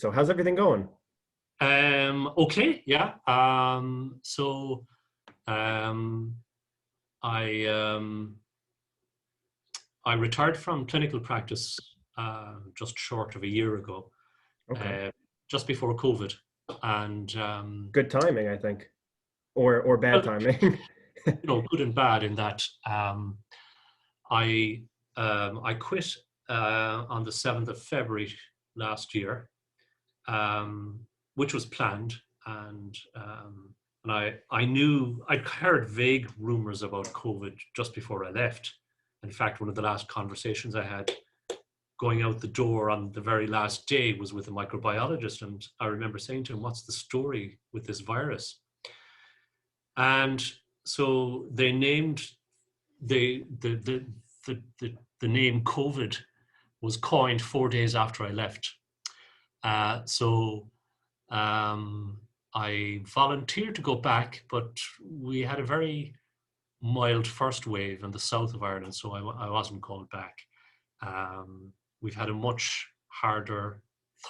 So how's everything going? Okay, yeah. Um, I I retired from clinical practice just short of a year ago, Okay. uh, just before COVID, and Good timing, I think, or bad well, timing. good and bad in that I I quit on the 7th of February last year, which was planned, and I knew I'd heard vague rumors about COVID just before I left. In fact, one of the last conversations I had going out the door on the very last day was with a microbiologist, and I remember saying to him, "What's the story with this virus?" And so they named the name COVID was coined 4 days after I left. So I volunteered to go back, but we had a very mild first wave in the south of Ireland, so I wasn't called back. We've had a much harder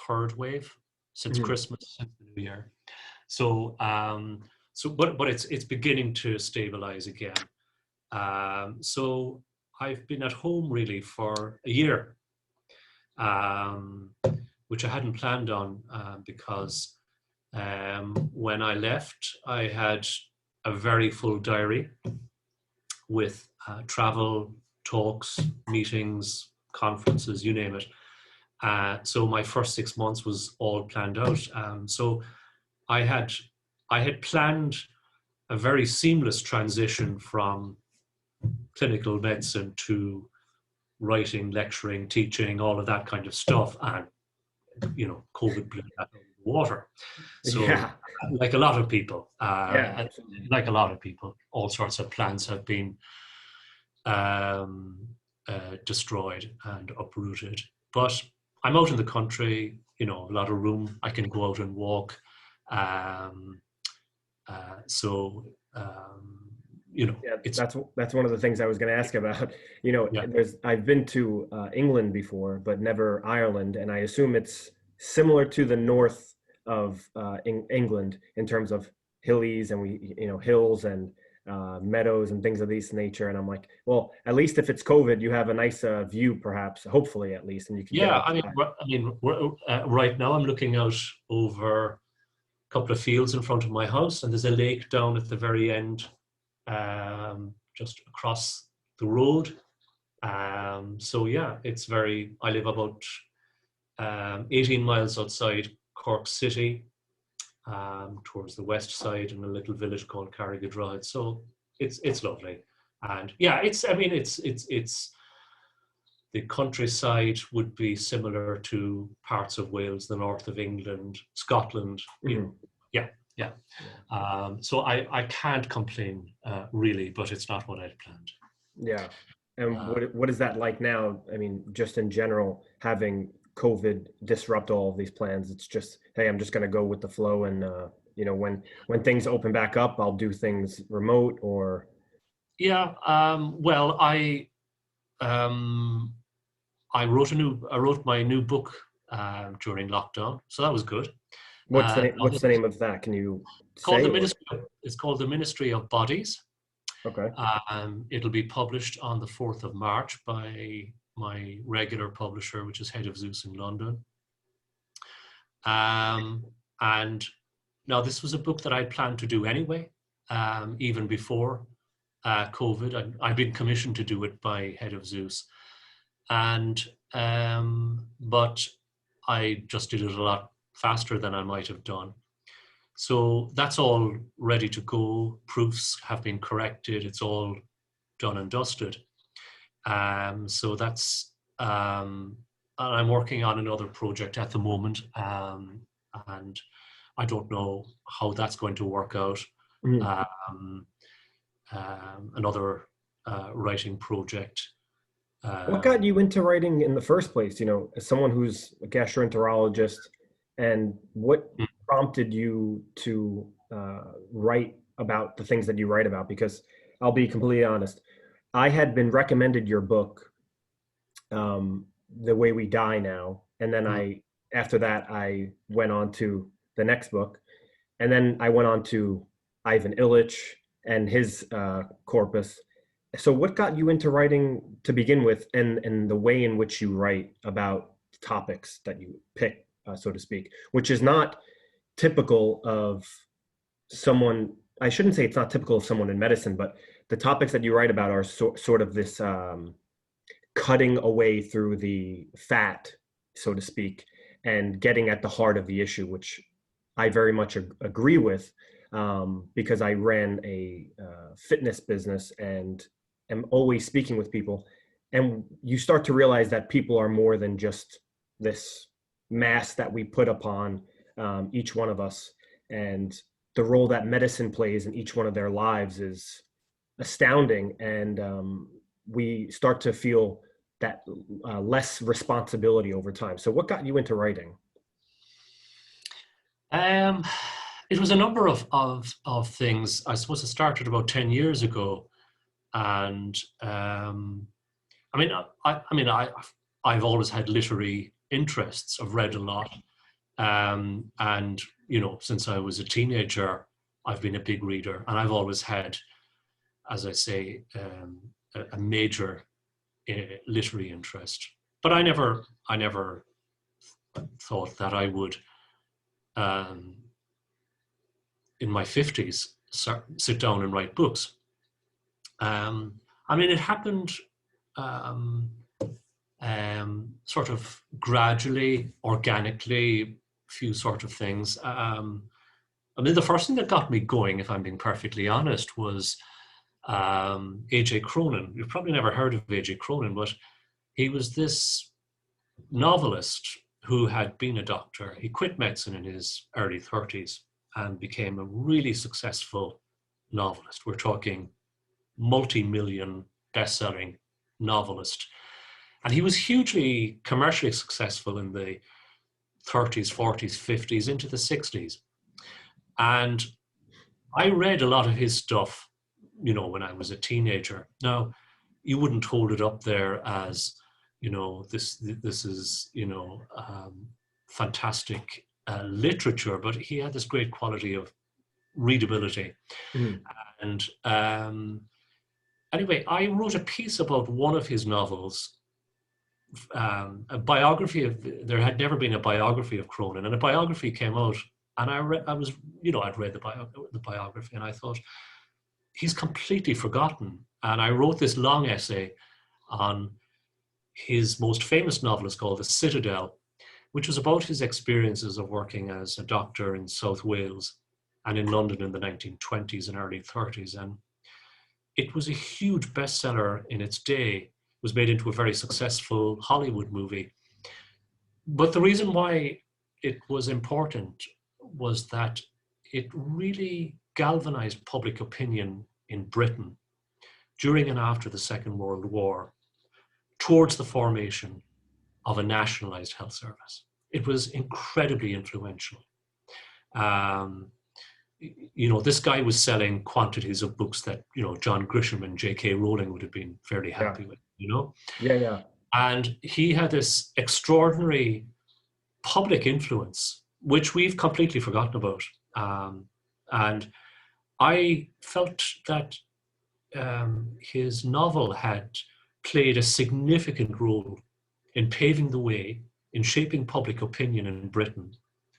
third wave since Mhm. Christmas, since the New Year. But it's beginning to stabilize again. So I've been at home really for a year, um, which I hadn't planned on because when I left, I had a very full diary with travel, talks, meetings, conferences, you name it. So my first 6 months was all planned out. So I had planned a very seamless transition from clinical medicine to writing, lecturing, teaching, all of that kind of stuff, and COVID blew that out of the water. So, Yeah, like a lot of people, yeah, absolutely. all sorts of plans have been um, destroyed and uprooted. But I'm out in the country, a lot of room. I can go out and walk. Um, so, Yeah, it's, that's one of the things I was going to ask about. yeah. I've been to England before, but never Ireland, and I assume it's similar to the north of England in terms of hillies and hills and meadows and things of this nature. And I'm like, well, at least if it's COVID, you have a nice view, perhaps, hopefully at least, and you can get Yeah, outside. right now I'm looking out over a couple of fields in front of my house, and there's a lake down at the very end, just across the road. So yeah, I live about 18 miles outside Cork City, towards the west side in a little village called Carrigadroid. So it's lovely, and yeah, it's the countryside would be similar to parts of Wales, the north of England, Scotland. Mhm. Yeah, yeah. So I can't complain really, but it's not what I'd planned. Yeah. And Uh, what is that like now? I mean, just in general, having COVID disrupt all of these plans. It's just, hey, I'm just going to go with the flow, and when things open back up, I'll do things remote or. yeah. Well, um, I wrote my new book during lockdown, so that was good. What's the name? Now What's the name of that? Can you called say or? It's called the Ministry of Bodies. Okay. It'll be published on the 4th of March by my regular publisher, which is Head of Zeus in London. And now this was a book that I planned to do anyway, even before COVID. I'd been commissioned to do it by Head of Zeus, and but I just did it a lot faster than I might have done. So that's all ready to go. Proofs have been corrected. It's all done and dusted. So that's, and I'm working on another project at the moment, and I don't know how that's going to work out. Mhm. Um, Another writing project. What got Um, you into writing in the first place? As someone who's a gastroenterologist, and what prompted you to write about the things that you write about? Because I'll be completely honest, I had been recommended your book, The Way We Die Now, and then mm, I after that, I went on to the next book. And then I went on to Ivan Illich and his corpus. So what got you into writing to begin with, and the way in which you write about topics that you pick, so to speak, which is not typical of someone, I shouldn't say it's not typical of someone in medicine, but the topics that you write about are sort of this cutting away through the fat, so to speak, and getting at the heart of the issue, which I very much agree with, because I ran a fitness business and am always speaking with people. And you start to realize that people are more than just this mass that we put upon each one of us. And the role that medicine plays in each one of their lives is astounding. And we start to feel that less responsibility over time. So what got you into writing? It was a number of things. I suppose it started about 10 years ago. And I've always had literary interests. I've read a lot. And, since I was a teenager, I've been a big reader. And I've always had, as I say, a major literary interest. But I never thought that I would, in my 50s, sit down and write books. It happened sort of gradually, organically, few sort of things. The first thing that got me going, if I'm being perfectly honest, was A.J. Cronin. You've probably never heard of A.J. Cronin, but he was this novelist who had been a doctor. He quit medicine in his early 30s and became a really successful novelist. We're talking multi-million best-selling novelist. And he was hugely commercially successful in the 30s, 40s, 50s, into the 60s. And I read a lot of his stuff, when I was a teenager. Now, you wouldn't hold it up there as, this is, fantastic literature, but he had this great quality of readability. Mm. And anyway, I wrote a piece about one of his novels, a biography there had never been a biography of Cronin, and a biography came out, and I'd read the biography, and I thought, he's completely forgotten. And I wrote this long essay on his most famous novel. Is called The Citadel, which was about his experiences of working as a doctor in South Wales and in London in the 1920s and early 30s. And it was a huge bestseller in its day. It was made into a very successful Hollywood movie. But the reason why it was important was that it really galvanized public opinion in Britain during and after the Second World War towards the formation of a nationalized health service. It was incredibly influential. This guy was selling quantities of books that, John Grisham and J.K. Rowling would have been fairly happy with, Yeah. And he had this extraordinary public influence, which we've completely forgotten about. And I felt that his novel had played a significant role in paving the way, in shaping public opinion in Britain.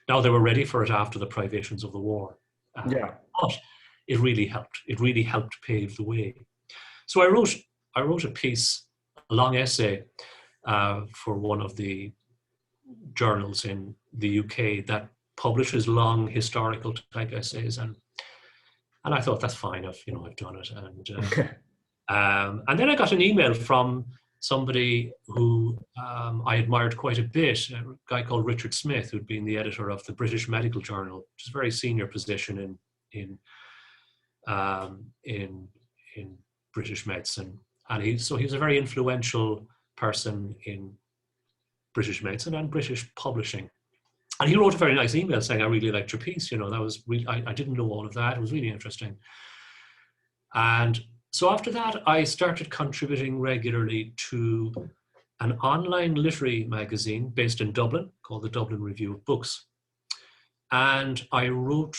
Now, they were ready for it after the privations of the war. But it really helped. It really helped pave the way. So I wrote a piece, a long essay for one of the journals in the UK that publishes long historical type essays, and I thought, that's fine. I've done it. And then I got an email from somebody who I admired quite a bit, a guy called Richard Smith, who'd been the editor of the British Medical Journal, which is a very senior position in British medicine. And he was a very influential person in British medicine and British publishing. And he wrote a very nice email saying, I really liked your piece. That was really, I didn't know all of that. It was really interesting. And so after that, I started contributing regularly to an online literary magazine based in Dublin called the Dublin Review of Books. And I wrote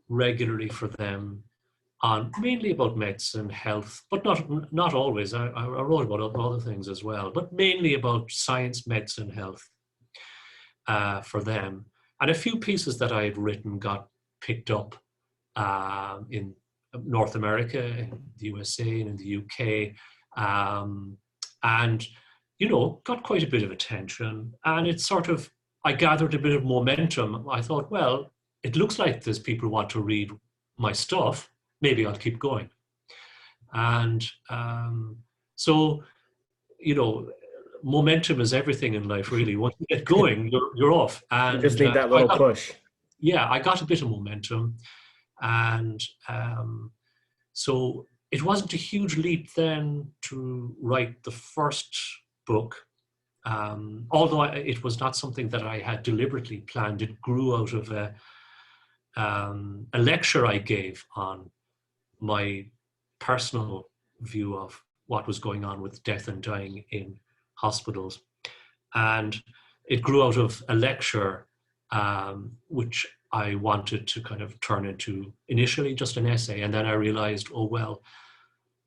regularly for them on mainly about medicine, health, but not always. I wrote about other things as well, but mainly about science, medicine, health for them. And a few pieces that I had written got picked up in North America, in the USA, and in the UK, and got quite a bit of attention. And it sort of, I gathered a bit of momentum. I thought, well, it looks like there's people who want to read my stuff. Maybe I'll keep going. And so, momentum is everything in life, really. Once you get going, you're off. And you just need that little push. Yeah, I got a bit of momentum. And so it wasn't a huge leap then to write the first book. Although it was not something that I had deliberately planned. It grew out of a lecture I gave on my personal view of what was going on with death and dying in hospitals. And it grew out of a lecture which I wanted to kind of turn into initially just an essay. And then I realized, oh, well,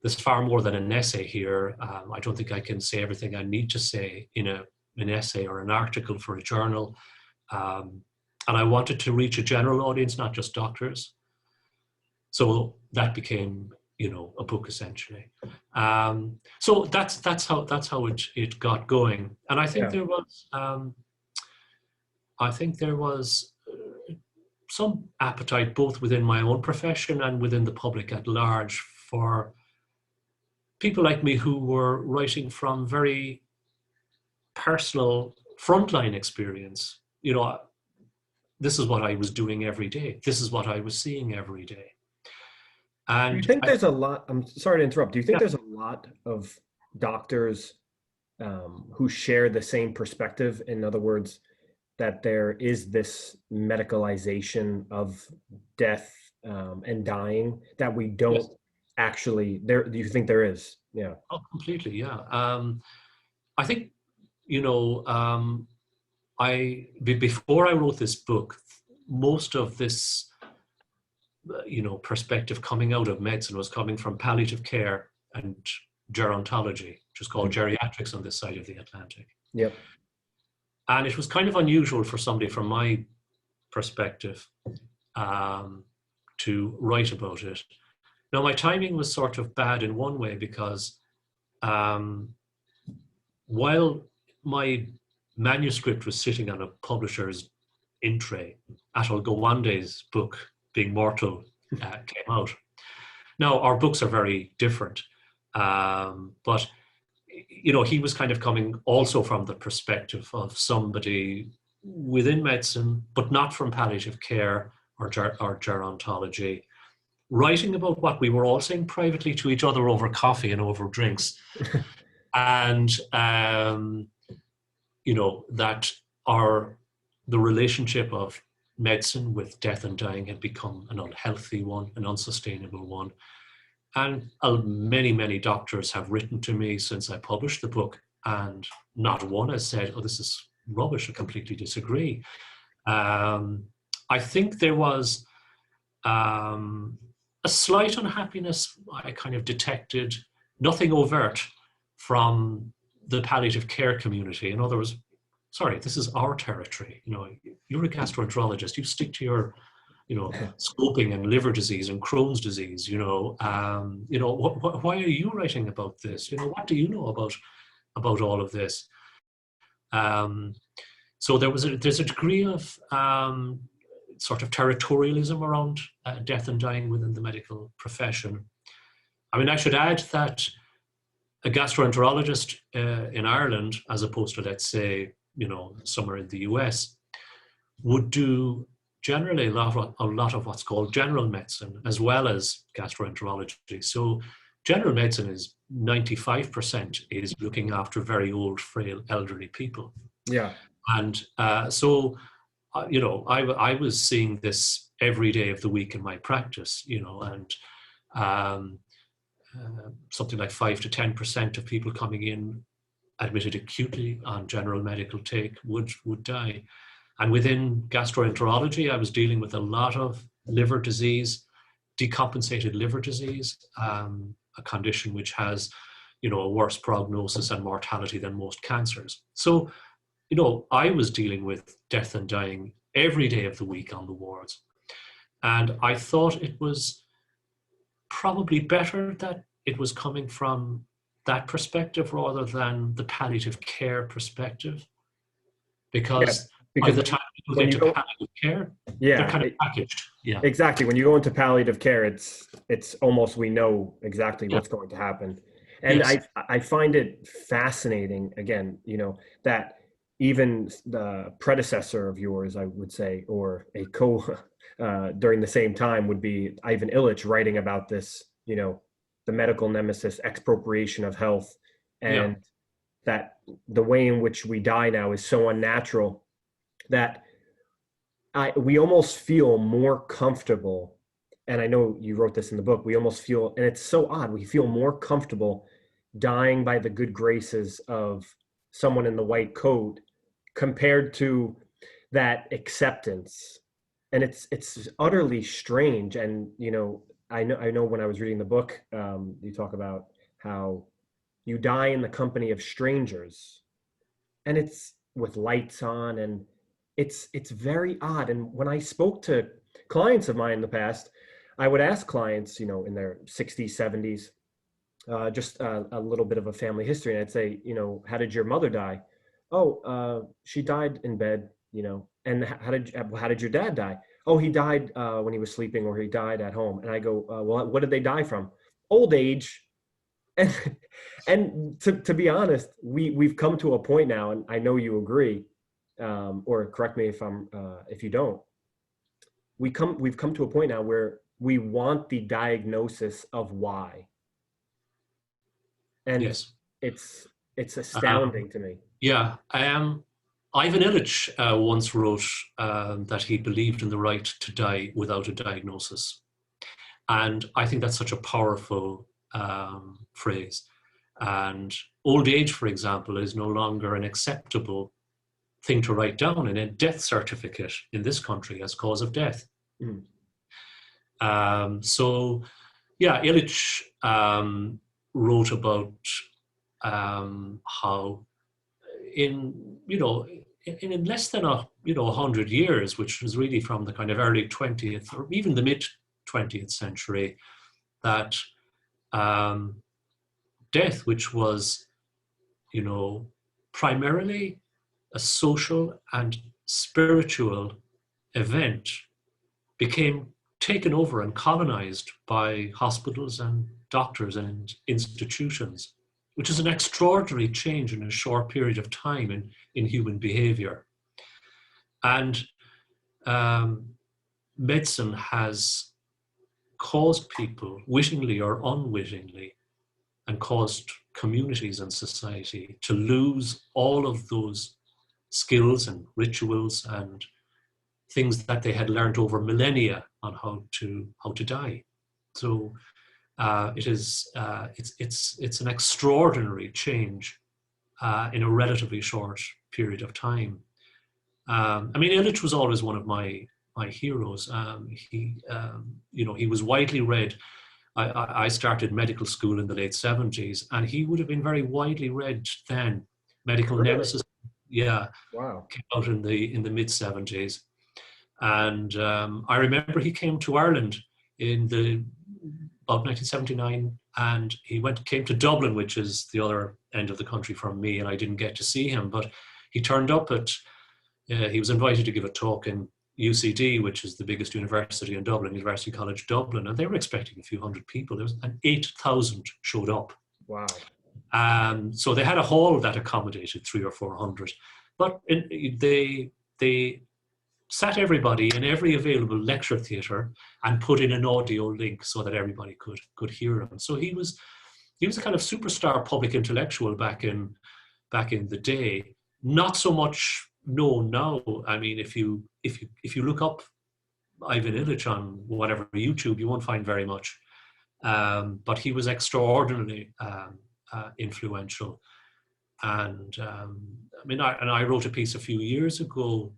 there's far more than an essay here. I don't think I can say everything I need to say in an essay or an article for a journal. And I wanted to reach a general audience, not just doctors. So that became, a book essentially. So that's how it got going. And I think there was some appetite both within my own profession and within the public at large for people like me who were writing from very personal frontline experience. This is what I was doing every day. This is what I was seeing every day. And do you think there's a lot, I'm sorry to interrupt, do you think there's a lot of doctors who share the same perspective? In other words, that there is this medicalization of death and dying that we don't actually, do you think there is? Yeah. Oh, completely, yeah. I think, before I wrote this book, most of this perspective coming out of medicine was coming from palliative care and gerontology, which is called geriatrics on this side of the Atlantic. Yep. And it was kind of unusual for somebody from my perspective to write about it. Now, my timing was sort of bad in one way because while my manuscript was sitting on a publisher's in tray, Atul Gawande's book, Being Mortal, came out. Now, our books are very different, but he was kind of coming also from the perspective of somebody within medicine, but not from palliative care or gerontology, writing about what we were all saying privately to each other over coffee and over drinks. And, that the relationship of medicine with death and dying had become an unhealthy one, an unsustainable one. And many, many doctors have written to me since I published the book, and not one has said, oh, this is rubbish, I completely disagree. I think there was a slight unhappiness I kind of detected, nothing overt, from the palliative care community. In other words, sorry, this is our territory. You're a gastroenterologist, you stick to your scoping and liver disease and Crohn's disease, why are you writing about this? What do you know about all of this? So there's a degree of sort of territorialism around death and dying within the medical profession. I mean, I should add that a gastroenterologist in Ireland, as opposed to, let's say, somewhere in the US, would do generally a lot of what's called general medicine as well as gastroenterology. So general medicine is 95% is looking after very old, frail, elderly people. Yeah. And so I was seeing this every day of the week in my practice, and something like 5 to 10% of people coming in admitted acutely on general medical take would die. And within gastroenterology, I was dealing with a lot of liver disease, decompensated liver disease, a condition which has, a worse prognosis and mortality than most cancers. So, I was dealing with death and dying every day of the week on the wards. And I thought it was probably better that it was coming from that perspective rather than the palliative care perspective. Because by the time you get to palliative care, they're kind of packaged. Yeah, exactly. When you go into palliative care, it's almost, we know exactly what's going to happen. And yes. I find it fascinating, again, that even the predecessor of yours, I would say, or a during the same time would be Ivan Illich, writing about this, the medical nemesis, expropriation of health, and that the way in which we die now is so unnatural that we almost feel more comfortable. And I know you wrote this in the book, we almost feel, and it's so odd, we feel more comfortable dying by the good graces of someone in the white coat compared to that acceptance. And it's utterly strange. And I know when I was reading the book, you talk about how you die in the company of strangers, and it's with lights on, and it's very odd. And when I spoke to clients of mine in the past, I would ask clients, in their 60s, 70s, just a little bit of a family history, and I'd say, how did your mother die? Oh, she died in bed, and how did your dad die? Oh, he died when he was sleeping, or he died at home. And I go, well, what did they die from? Old age. And to be honest, we've come to a point now, and I know you agree, or correct me if you don't. We've come to a point now where we want the diagnosis of why, and yes, it's astounding to me. Yeah, Ivan Illich once wrote that he believed in the right to die without a diagnosis, and I think that's such a powerful phrase. And old age, for example, is no longer an acceptable thing to write down in a death certificate in this country as cause of death. So, yeah, Illich wrote about how in less than 100 years, which was really from the kind of early 20th or even the mid 20th century, that death, which was, primarily a social and spiritual event, became taken over and colonized by hospitals and doctors and institutions, which is an extraordinary change in a short period of time in human behavior. And medicine has caused people, wittingly or unwittingly, and caused communities and society to lose all of those skills and rituals and things that they had learned over millennia on how to die. So it's an extraordinary change in a relatively short period of time. Illich was always one of my heroes. He was widely read. I started medical school in the late 70s, and he would have been very widely read then. Medical Nemesis, Wow, came out in the mid 70s, and I remember he came to Ireland in about 1979, and he came to Dublin, which is the other end of the country from me, and I didn't get to see him, but he turned up he was invited to give a talk in UCD, which is the biggest university in Dublin, University College Dublin, and they were expecting a few hundred people. There was 8,000 showed up. wow. So they had a hall that accommodated 300 or 400, but they sat everybody in every available lecture theatre and put in an audio link so that everybody could hear him. So he was a kind of superstar public intellectual back in the day. Not so much known now. I mean, if you look up Ivan Illich on whatever YouTube, you won't find very much. But he was extraordinarily influential. And I mean, I wrote a piece a few years ago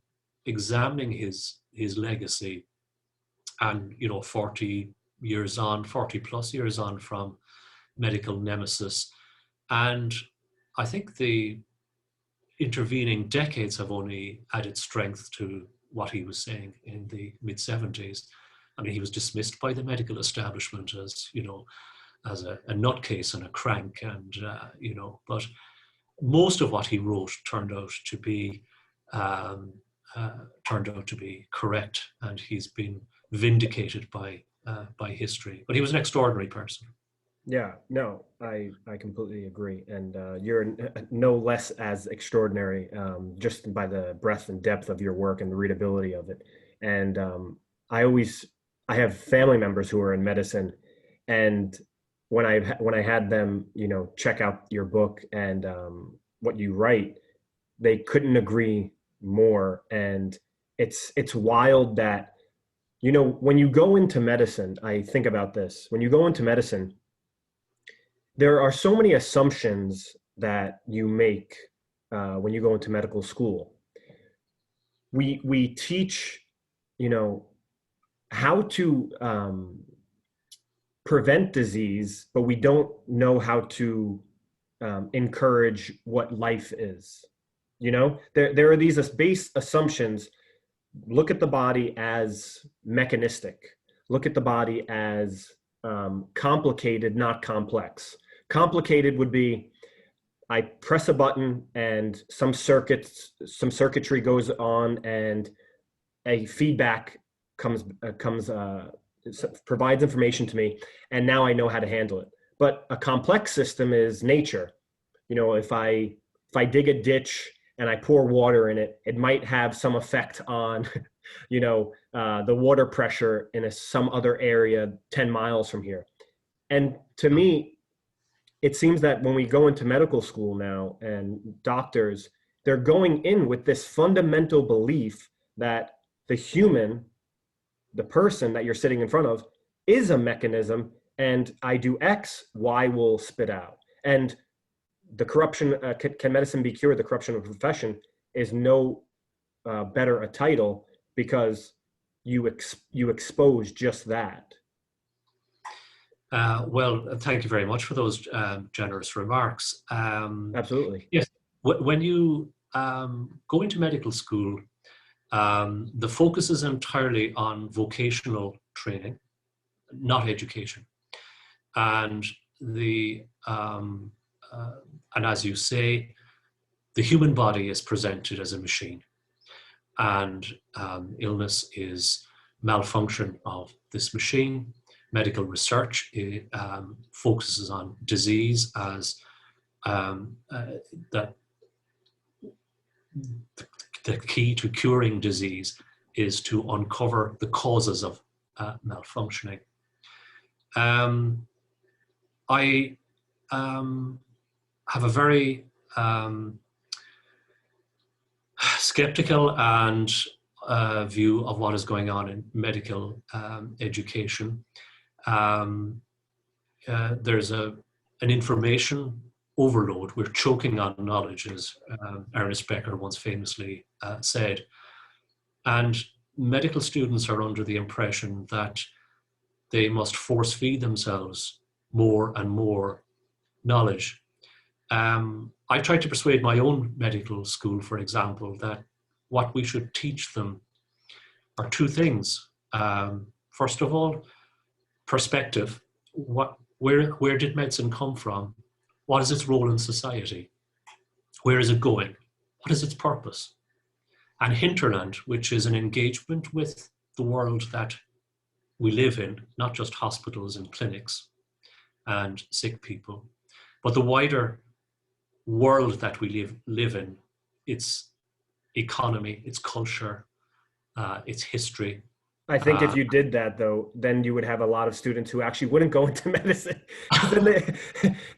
examining his legacy, and 40 plus years on from medical nemesis, and I think the intervening decades have only added strength to what he was saying in the mid-70s. I mean, he was dismissed by the medical establishment as as a nutcase and a crank, and but most of what he wrote turned out to be correct, and he's been vindicated by history. But he was an extraordinary person. Yeah, no, I completely agree, and you're no less as extraordinary, just by the breadth and depth of your work and the readability of it. And I have family members who are in medicine, and when I had them, check out your book and what you write, they couldn't agree more. And it's wild that, when you go into medicine, I think about this, when you go into medicine, there are so many assumptions that you make when you go into medical school. We teach, how to prevent disease, but we don't know how to encourage what life is. There are these base assumptions. Look at the body as mechanistic. Look at the body as complicated, not complex. Complicated would be, I press a button and some circuitry goes on, and a feedback provides information to me, and now I know how to handle it. But a complex system is nature. If I dig a ditch and I pour water in it, it might have some effect on, the water pressure in some other area 10 miles from here. And to me, it seems that when we go into medical school now, and doctors, they're going in with this fundamental belief that the person that you're sitting in front of, is a mechanism, and I do X, Y will spit out. And the corruption, can medicine be cured? The corruption of the profession is no better a title, because you expose just that. Well, thank you very much for those generous remarks. Absolutely. Yes, when you go into medical school, the focus is entirely on vocational training, not education. And and as you say, the human body is presented as a machine, and illness is malfunction of this machine. Medical research focuses on disease as that the key to curing disease is to uncover the causes of malfunctioning. I have a very skeptical and view of what is going on in medical education. There's an information overload. We're choking on knowledge, as Ernest Becker once famously said. And medical students are under the impression that they must force feed themselves more and more knowledge. I tried to persuade my own medical school, for example, that what we should teach them are two things. First of all, perspective. Where did medicine come from? What is its role in society? Where is it going? What is its purpose? And hinterland, which is an engagement with the world that we live in, not just hospitals and clinics and sick people, but the wider world that we live in, its economy, its culture, its history. I think if you did that, though, then you would have a lot of students who actually wouldn't go into medicine.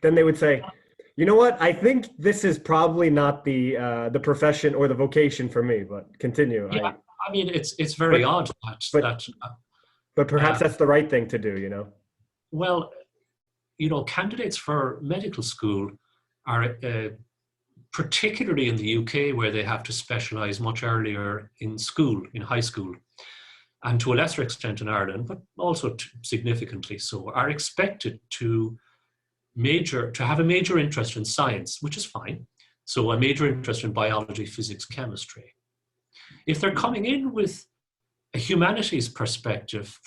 then they would say, you know what? I think this is probably not the profession or the vocation for me. But continue. Yeah, I mean, it's very odd but perhaps that's the right thing to do. Well, candidates for medical school are particularly in the UK, where they have to specialize much earlier in school, in high school, and to a lesser extent in Ireland, but also significantly so, are expected to have a major interest in science, which is fine. So a major interest in biology, physics, chemistry. If they're coming in with a humanities perspective,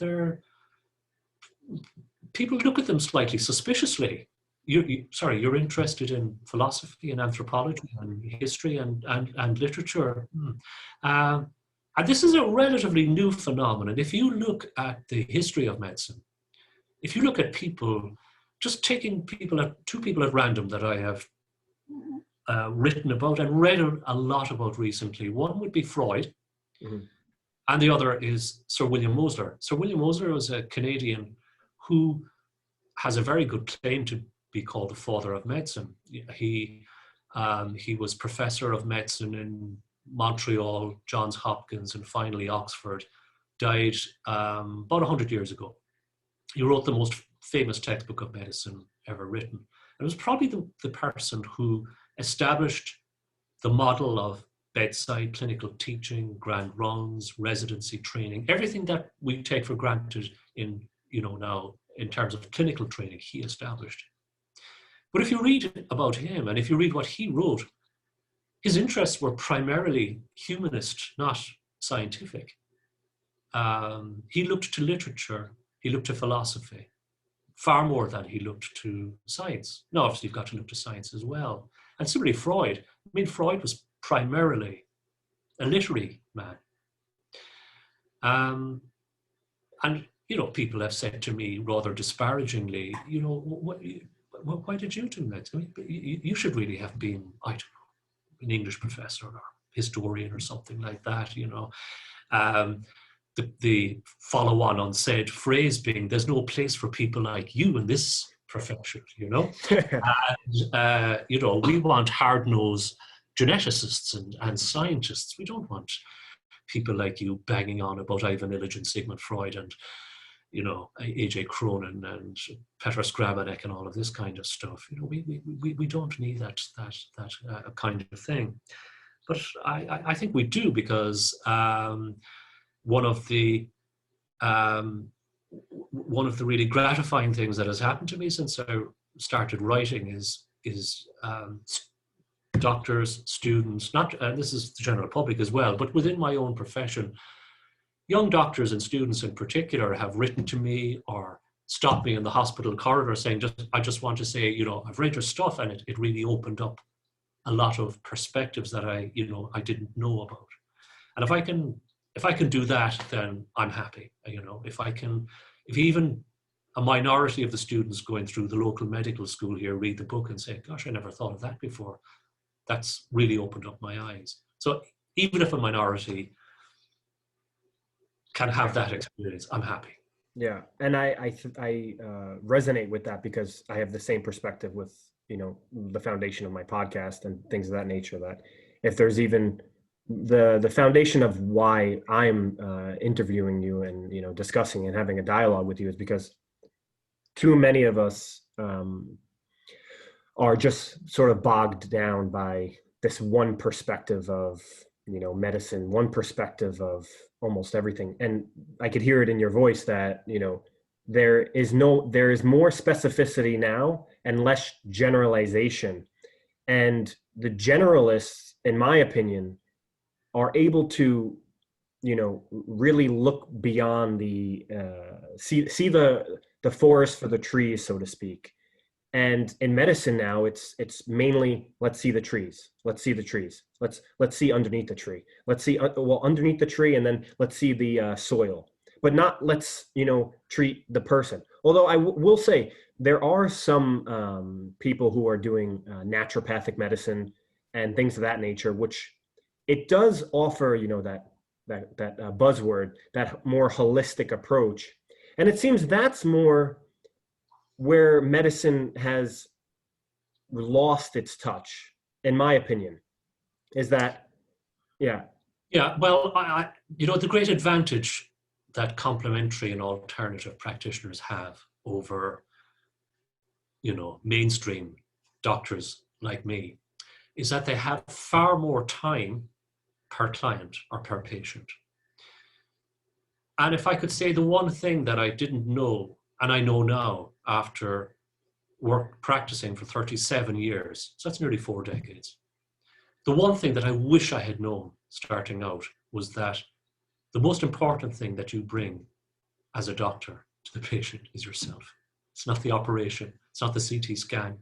people look at them slightly suspiciously. You're interested in philosophy and anthropology and history and literature. And this is a relatively new phenomenon. If you look at the history of medicine, if you look at people, just taking two people at random that I have written about and read a lot about recently, one would be Freud, and the other is Sir William Mosler. Sir William Mosler was a Canadian who has a very good claim to be called the father of medicine. He was professor of medicine in Montreal, Johns Hopkins, and finally Oxford. Died about 100 years ago. He wrote the most famous textbook of medicine ever written. It was probably the person who established the model of bedside clinical teaching, grand rounds, residency training, everything that we take for granted now in terms of clinical training, he established. But if you read about him and if you read what he wrote, his interests were primarily humanist, not scientific. He looked to literature, he looked to philosophy, far more than he looked to science. Now, obviously, you've got to look to science as well. And similarly, Freud. Freud was primarily a literary man. And people have said to me rather disparagingly, why did you do that? You should really have been, I don't know, an English professor or historian or something like that, The follow-on unsaid phrase being, there's no place for people like you in this profession, And, we want hard-nosed geneticists and scientists. We don't want people like you banging on about Ivan Illich and Sigmund Freud and A.J. Cronin and Petrus Gramenek and all of this kind of stuff. We don't need that kind of thing. But I think we do, because one of the really gratifying things that has happened to me since I started writing is doctors, students, and this is the general public as well, but within my own profession, young doctors and students in particular have written to me or stopped me in the hospital corridor saying, I just want to say, I've read your stuff and it really opened up a lot of perspectives that I didn't know about. And if I can do that, then I'm happy. If even a minority of the students going through the local medical school here read the book and say, gosh, I never thought of that before, that's really opened up my eyes. So even if a minority can have that experience, I'm happy. Yeah, and I resonate with that, because I have the same perspective with the foundation of my podcast and things of that nature, that if there's even the foundation of why I'm interviewing you and discussing and having a dialogue with you is because too many of us are just sort of bogged down by this one perspective of medicine, one perspective of almost everything. And I could hear it in your voice that there is more specificity now and less generalization, and the generalists, in my opinion, are able to really look beyond the see the forest for the trees, so to speak. And in medicine now, it's mainly, let's see the trees. Let's see the trees. Let's see underneath the tree. Let's see underneath the tree, and then let's see the soil. But not let's treat the person. Although I will say there are some people who are doing naturopathic medicine and things of that nature, which it does offer that buzzword, that more holistic approach. And it seems that's more where medicine has lost its touch, in my opinion, is that, yeah. Yeah, well, the great advantage that complementary and alternative practitioners have over, mainstream doctors like me, is that they have far more time per client or per patient. And if I could say the one thing that I didn't know, and I know now after practicing for 37 years, so that's nearly 4 decades, the one thing that I wish I had known starting out was that the most important thing that you bring as a doctor to the patient is yourself. It's not the operation, it's not the CT scan,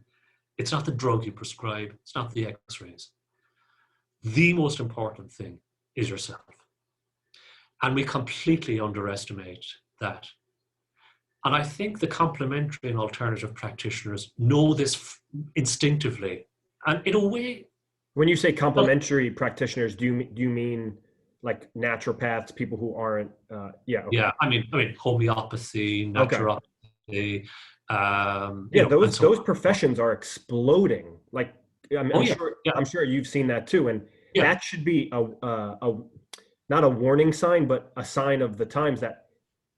it's not the drug you prescribe, it's not the x-rays. The most important thing is yourself. And we completely underestimate that. And I think the complementary and alternative practitioners know this instinctively. And in a way... When you say complementary practitioners, do you mean like naturopaths, people who aren't... Yeah, okay. Yeah, I mean homeopathy, naturopathy... those professions are exploding. Like, I'm sure you've seen that too. And that should be not a warning sign, but a sign of the times that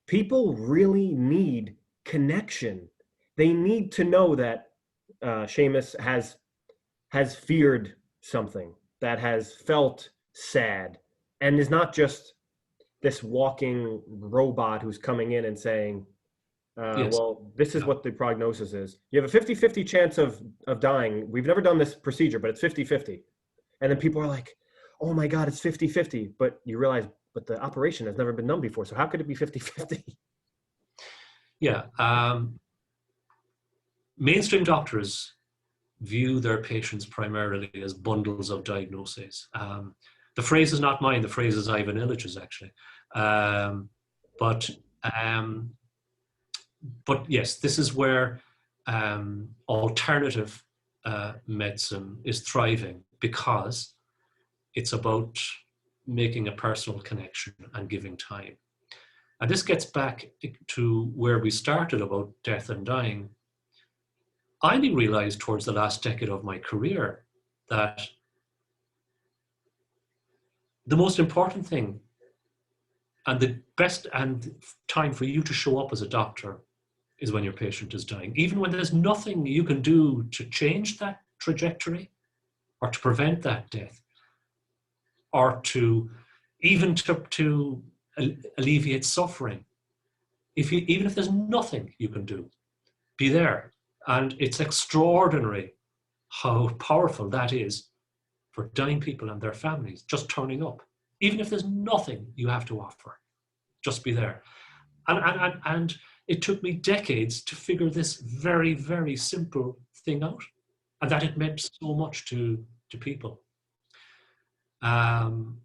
people really need connection. They need to know that Seamus has feared something, that has felt sad, and is not just this walking robot who's coming in and saying, well, this is what the prognosis is. You have a 50-50 chance of dying. We've never done this procedure, but it's 50-50. And then people are like, oh my God, it's 50-50. But you realize, but the operation has never been done before. So how could it be 50-50? Yeah. Mainstream doctors view their patients primarily as bundles of diagnoses. The phrase is not mine. The phrase is Ivan Illich's, actually. But yes, this is where alternative medicine is thriving, because it's about making a personal connection and giving time. And this gets back to where we started about death and dying. I only realized towards the last decade of my career that the most important thing and the best and time for you to show up as a doctor is when your patient is dying. Even when there's nothing you can do to change that trajectory or to prevent that death, or to alleviate suffering. Even if there's nothing you can do, be there. And it's extraordinary how powerful that is for dying people and their families, just turning up. Even if there's nothing you have to offer, just be there. And it took me decades to figure this very, very simple thing out, and that it meant so much to people. And,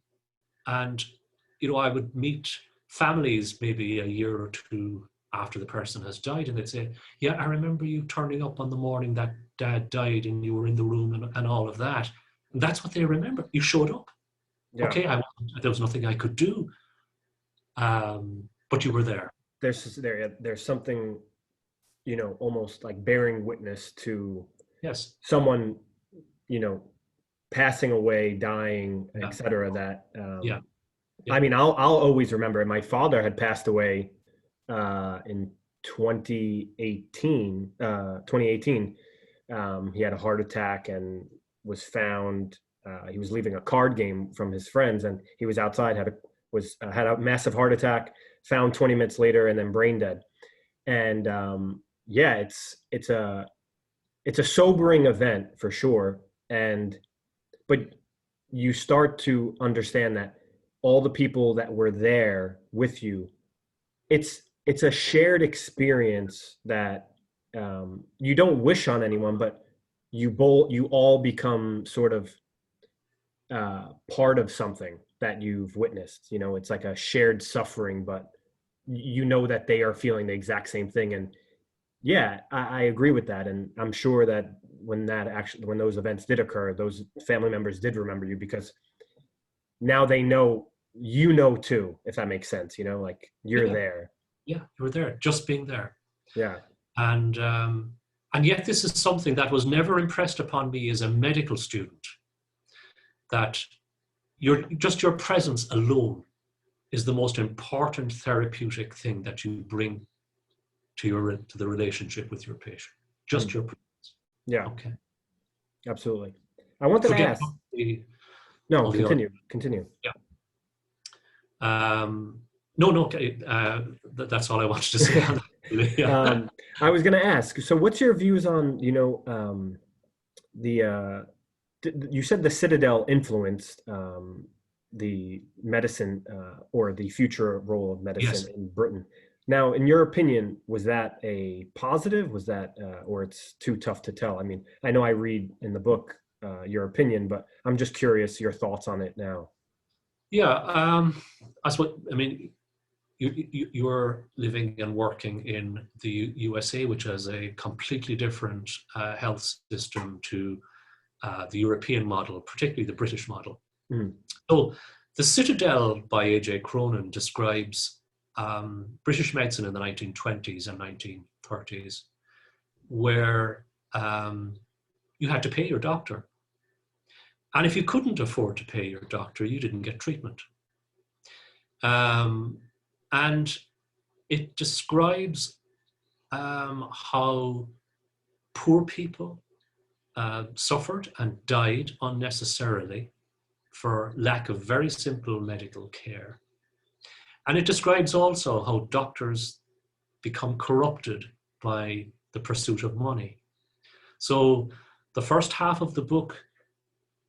I would meet families maybe a year or two after the person has died, and they'd say, yeah, I remember you turning up on the morning that Dad died and you were in the room and all of that. And that's what they remember. You showed up. Yeah. Okay, there was nothing I could do, but you were there. There's something, almost like bearing witness to someone, passing away, dying, etc. That I mean, I'll always remember. My father had passed away in 2018. He had a heart attack and was found. He was leaving a card game from his friends, and he was outside. Had a massive heart attack. Found 20 minutes later, and then brain dead. And it's a sobering event for sure. But you start to understand that all the people that were there with you, it's a shared experience that you don't wish on anyone, but you all become sort of part of something that you've witnessed. It's like a shared suffering, but that they are feeling the exact same thing. And I agree with that. And I'm sure that when those events did occur, those family members did remember you, because now they know, too, if that makes sense, like you're there. Yeah, you were there, just being there. Yeah. And yet this is something that was never impressed upon me as a medical student, that your presence alone is the most important therapeutic thing that you bring to the relationship with your patient. Just your presence. Yeah, Okay. absolutely. I wanted to Forget ask. about No, all the other. continue. Yeah. No. That's all I wanted to say on that. Really. Yeah. I was going to ask. So, what's your views on you said the Citadel influenced the medicine or the future role of medicine Yes. in Britain. Now, in your opinion, was that a positive? Was that, or it's too tough to tell? I mean, I know I read in the book your opinion, but I'm just curious your thoughts on it now. Yeah. I suppose. I mean, you're living and working in the USA, which has a completely different health system to the European model, particularly the British model. Mm. So, The Citadel by A.J. Cronin describes British medicine in the 1920s and 1930s, where you had to pay your doctor. And if you couldn't afford to pay your doctor, you didn't get treatment. And it describes how poor people suffered and died unnecessarily for lack of very simple medical care. And it describes also how doctors become corrupted by the pursuit of money. So the first half of the book,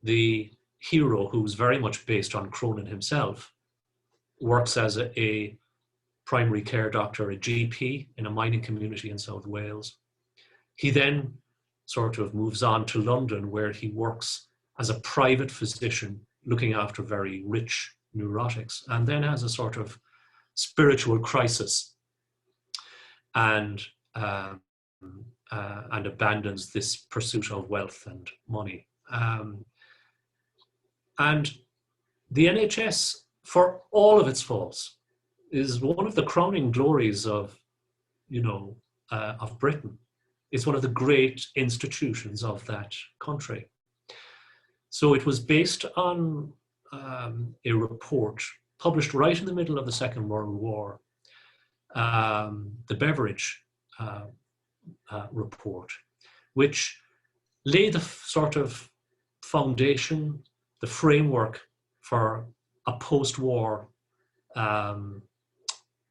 the hero, who's very much based on Cronin himself, works as a primary care doctor, a GP in a mining community in South Wales. He then sort of moves on to London, where he works as a private physician looking after very rich neurotics, and then has a sort of spiritual crisis and abandons this pursuit of wealth and money. And the NHS, for all of its faults, is one of the crowning glories of Britain. It's one of the great institutions of that country. So it was based on a report published right in the middle of the Second World War, the Beveridge report, which laid the sort of foundation, the framework for a post-war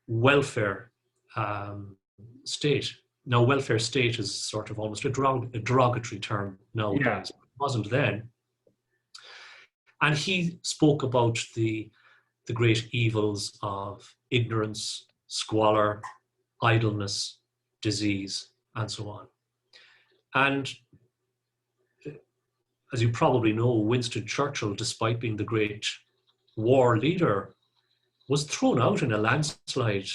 welfare state. Now, welfare state is sort of almost a derogatory term nowadays. Yeah. It wasn't then. And he spoke about the great evils of ignorance, squalor, idleness, disease, and so on. And as you probably know, Winston Churchill, despite being the great war leader, was thrown out in a landslide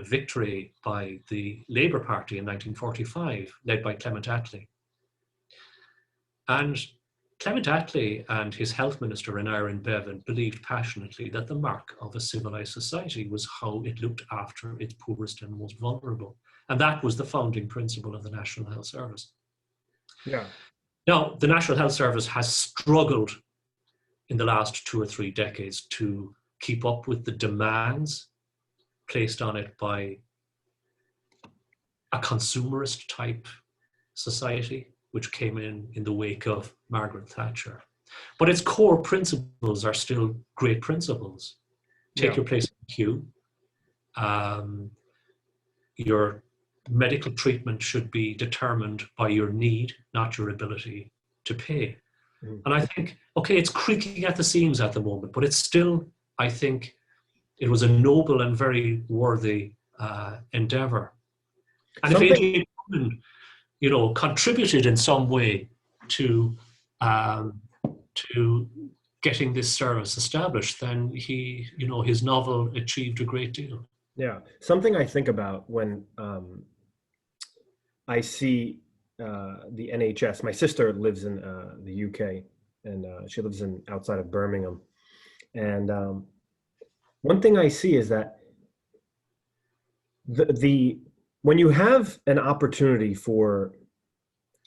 victory by the Labour Party in 1945, led by Clement Attlee. And Clement Attlee and his health minister, Aaron Bevan, believed passionately that the mark of a civilized society was how it looked after its poorest and most vulnerable. And that was the founding principle of the National Health Service. Yeah. Now, the National Health Service has struggled in the last 2 or 3 decades to keep up with the demands placed on it by a consumerist type society, which came in the wake of Margaret Thatcher. But its core principles are still great principles. Take your place in the queue. Your medical treatment should be determined by your need, not your ability to pay. Mm. And I think, okay, it's creaking at the seams at the moment, but it's still, I think, it was a noble and very worthy endeavor. And if A.J. Cronin, contributed in some way to getting this service established, then his novel achieved a great deal. Yeah, something I think about when I see the NHS. My sister lives in the UK, and she lives outside of Birmingham. And one thing I see is that when you have an opportunity for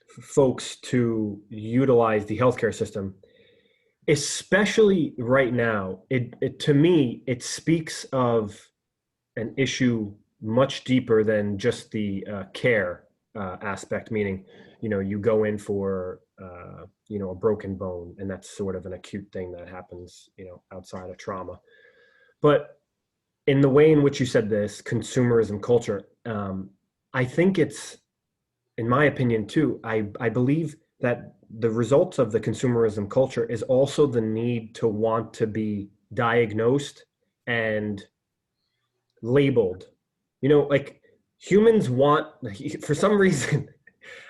folks to utilize the healthcare system, especially right now, it to me, it speaks of an issue much deeper than just the care aspect, meaning, you go in for, a broken bone, and that's sort of an acute thing that happens, outside of trauma. But in the way in which you said this, consumerism culture, I think it's, in my opinion too, I believe that the results of the consumerism culture is also the need to want to be diagnosed and labeled. Like, humans want, for some reason,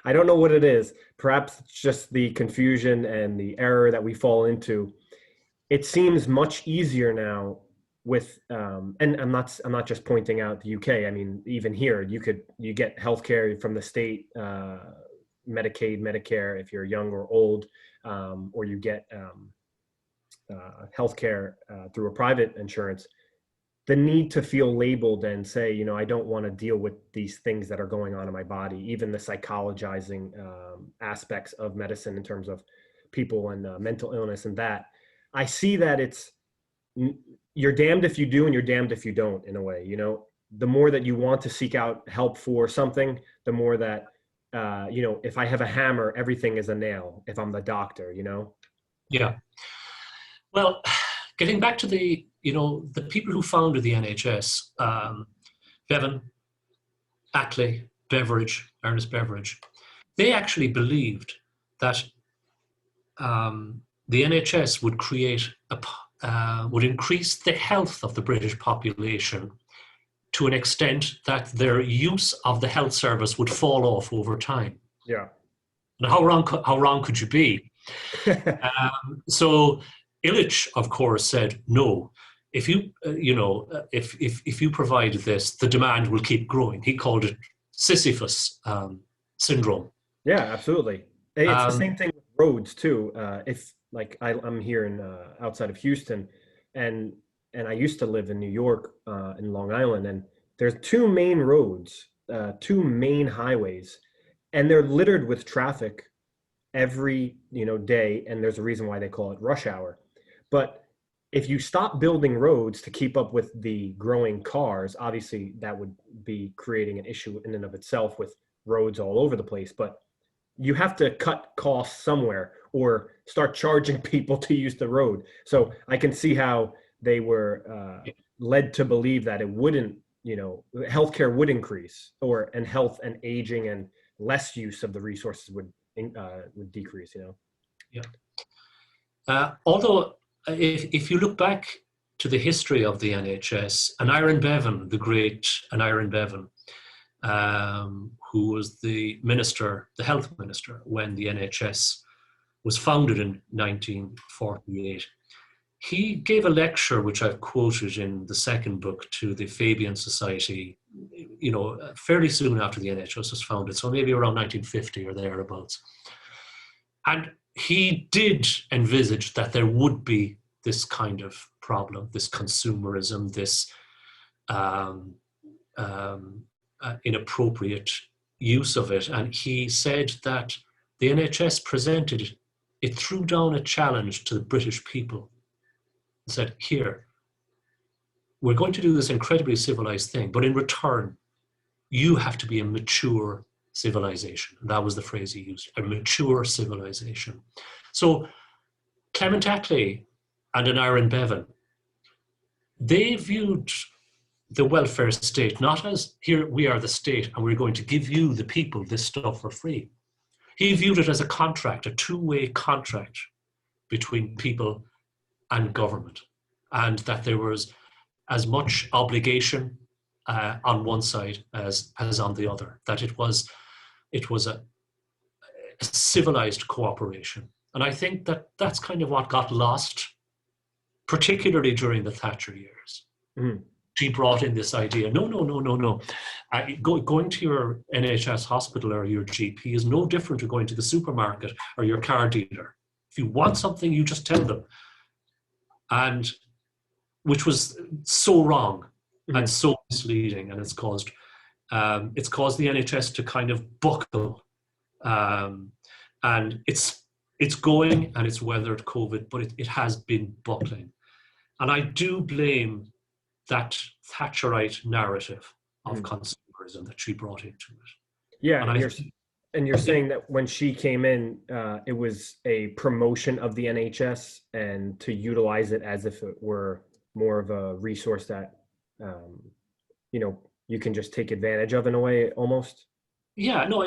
I don't know what it is. Perhaps it's just the confusion and the error that we fall into. It seems much easier now with, and I'm not just pointing out the UK. I mean, even here, you get healthcare from the state, Medicaid, Medicare, if you're young or old, or you get healthcare through a private insurance. The need to feel labeled and say, I don't want to deal with these things that are going on in my body, even the psychologizing aspects of medicine in terms of people and mental illness and that. I see that you're damned if you do and you're damned if you don't, in a way. The more that you want to seek out help for something, the more that, if I have a hammer, everything is a nail if I'm the doctor. Yeah. Well, getting back to the people who founded the NHS, Bevan, Ackley, Beveridge, Ernest Beveridge, they actually believed that the NHS would would increase the health of the British population to an extent that their use of the health service would fall off over time. Yeah. Now, how wrong could you be? So Illich, of course, said no. If you if you provide this, the demand will keep growing. He called it Sisyphus syndrome. Yeah, absolutely. It's the same thing with roads too. If like I'm here in outside of Houston, and I used to live in New York, in Long Island, and there's two main roads, two main highways, and they're littered with traffic every day, and there's a reason why they call it rush hour. But if you stop building roads to keep up with the growing cars, obviously that would be creating an issue in and of itself with roads all over the place. But you have to cut costs somewhere or start charging people to use the road. So I can see how they were led to believe that it wouldn't, healthcare would increase, and health and aging and less use of the resources would decrease. Yeah. Although, if you look back to the history of the NHS, Aneurin Bevan, the great Aneurin Bevan, who was the health minister when the NHS was founded in 1948, he gave a lecture, which I've quoted in the second book, to the Fabian Society, fairly soon after the NHS was founded, so maybe around 1950 or thereabouts. And he did envisage that there would be this kind of problem, this consumerism, this inappropriate use of it. And he said that the NHS it threw down a challenge to the British people. It said, here, we're going to do this incredibly civilized thing, but in return, you have to be a mature civilization. And that was the phrase he used, a mature civilization. So Clement Attlee and Aneurin Bevan, they viewed the welfare state not as, here we are the state and we're going to give you, the people, this stuff for free. He viewed it as a contract, a two-way contract between people and government, and that there was as much obligation on one side as on the other, that it was a civilized cooperation. And I think that that's kind of what got lost, particularly during the Thatcher years. Mm. She brought in this idea, no. Going to your NHS hospital or your GP is no different to going to the supermarket or your car dealer. If you want something, you just tell them. And which was so wrong and so misleading, and it's caused the NHS to kind of buckle. And it's going and it's weathered COVID, but it has been buckling. And I do blame that Thatcherite narrative of consumerism that she brought into it. Yeah, And and you're saying that when she came in, it was a promotion of the NHS and to utilize it as if it were more of a resource that, you can just take advantage of in a way, almost. Yeah, no,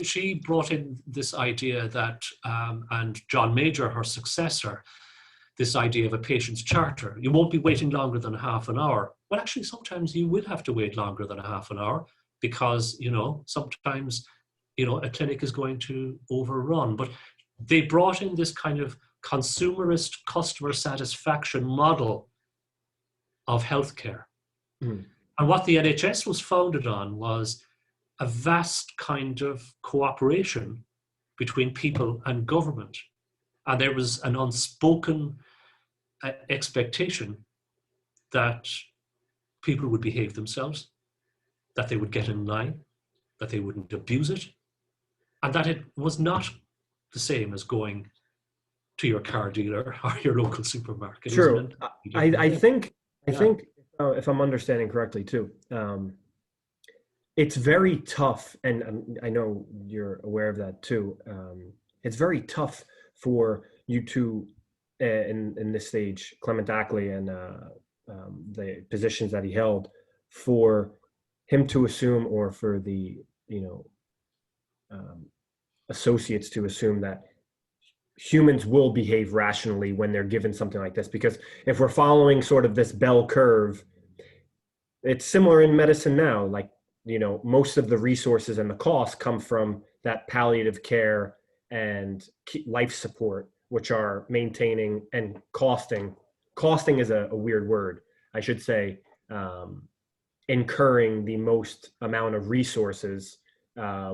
she brought in this idea that, and John Major, her successor, this idea of a patient's charter. You won't be waiting longer than half an hour. Well, actually, sometimes you will have to wait longer than a half an hour because, sometimes, a clinic is going to overrun. But they brought in this kind of consumerist customer satisfaction model of healthcare. Mm. And what the NHS was founded on was a vast kind of cooperation between people and government. And there was an unspoken expectation that people would behave themselves, that they would get in line, that they wouldn't abuse it, and that it was not the same as going to your car dealer or your local supermarket. True. I think if I'm understanding correctly too, it's very tough, and I know you're aware of that too. It's very tough for you to, in this stage, Clement Ackley and the positions that he held, for him to assume, or for the associates to assume that humans will behave rationally when they're given something like this. Because if we're following sort of this bell curve, it's similar in medicine now. Like, most of the resources and the costs come from that palliative care and life support, which are maintaining and costing. Costing is a weird word. I should say incurring the most amount of resources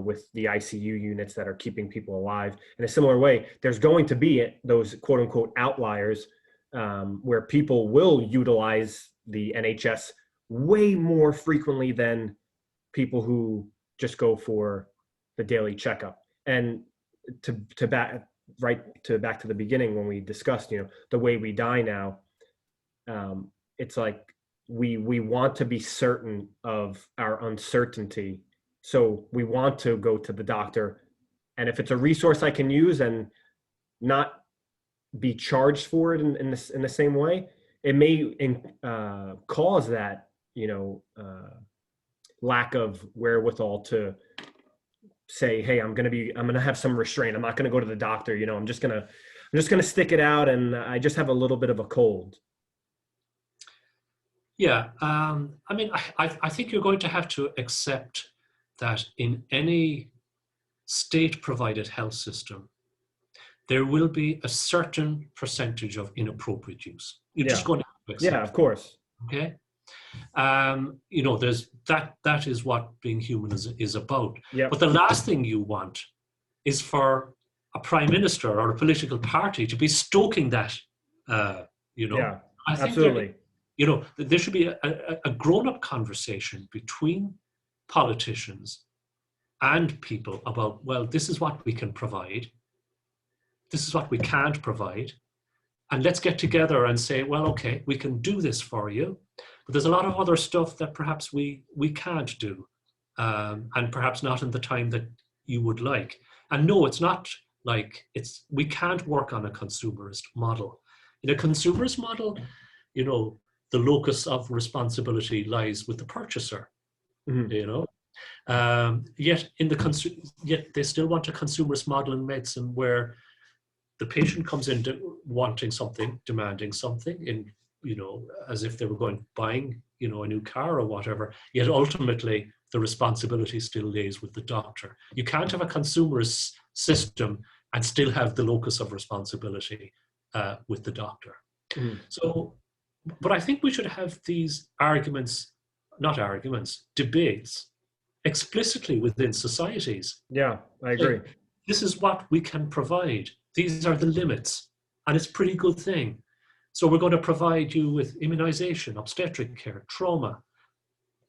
with the ICU units that are keeping people alive. In a similar way, there's going to be those quote unquote outliers where people will utilize the NHS way more frequently than people who just go for the daily checkup. And back to the beginning when we discussed, the way we die now, it's like we want to be certain of our uncertainty. So we want to go to the doctor, and if it's a resource I can use and not be charged for it in the same way, it may cause that lack of wherewithal to say, hey, I'm gonna have some restraint. I'm not gonna go to the doctor. I'm just gonna stick it out, and I just have a little bit of a cold. Yeah, I think you're going to have to accept that in any state-provided health system, there will be a certain percentage of inappropriate use. You're just going to have to accept. Yeah, of course. Okay. There's that is what being human is about. Yep. But the last thing you want is for a prime minister or a political party to be stoking that. Yeah, I think absolutely. There should be a grown-up conversation between politicians and people about, well, this is what we can provide, this is what we can't provide, and let's get together and say, well, okay, we can do this for you, but there's a lot of other stuff that perhaps we can't do, and perhaps not in the time that you would like. And no, it's not like we can't work on a consumerist model. In a consumerist model, the locus of responsibility lies with the purchaser. Mm-hmm. Yet they still want a consumerist model in medicine where the patient comes in wanting something, demanding something, as if they were buying a new car or whatever. Yet ultimately, the responsibility still lays with the doctor. You can't have a consumerist system and still have the locus of responsibility with the doctor. Mm-hmm. So, but I think we should have these debates explicitly within societies. Yeah, I agree. This is what we can provide. These are the limits, and it's a pretty good thing. So we're going to provide you with immunization, obstetric care, trauma.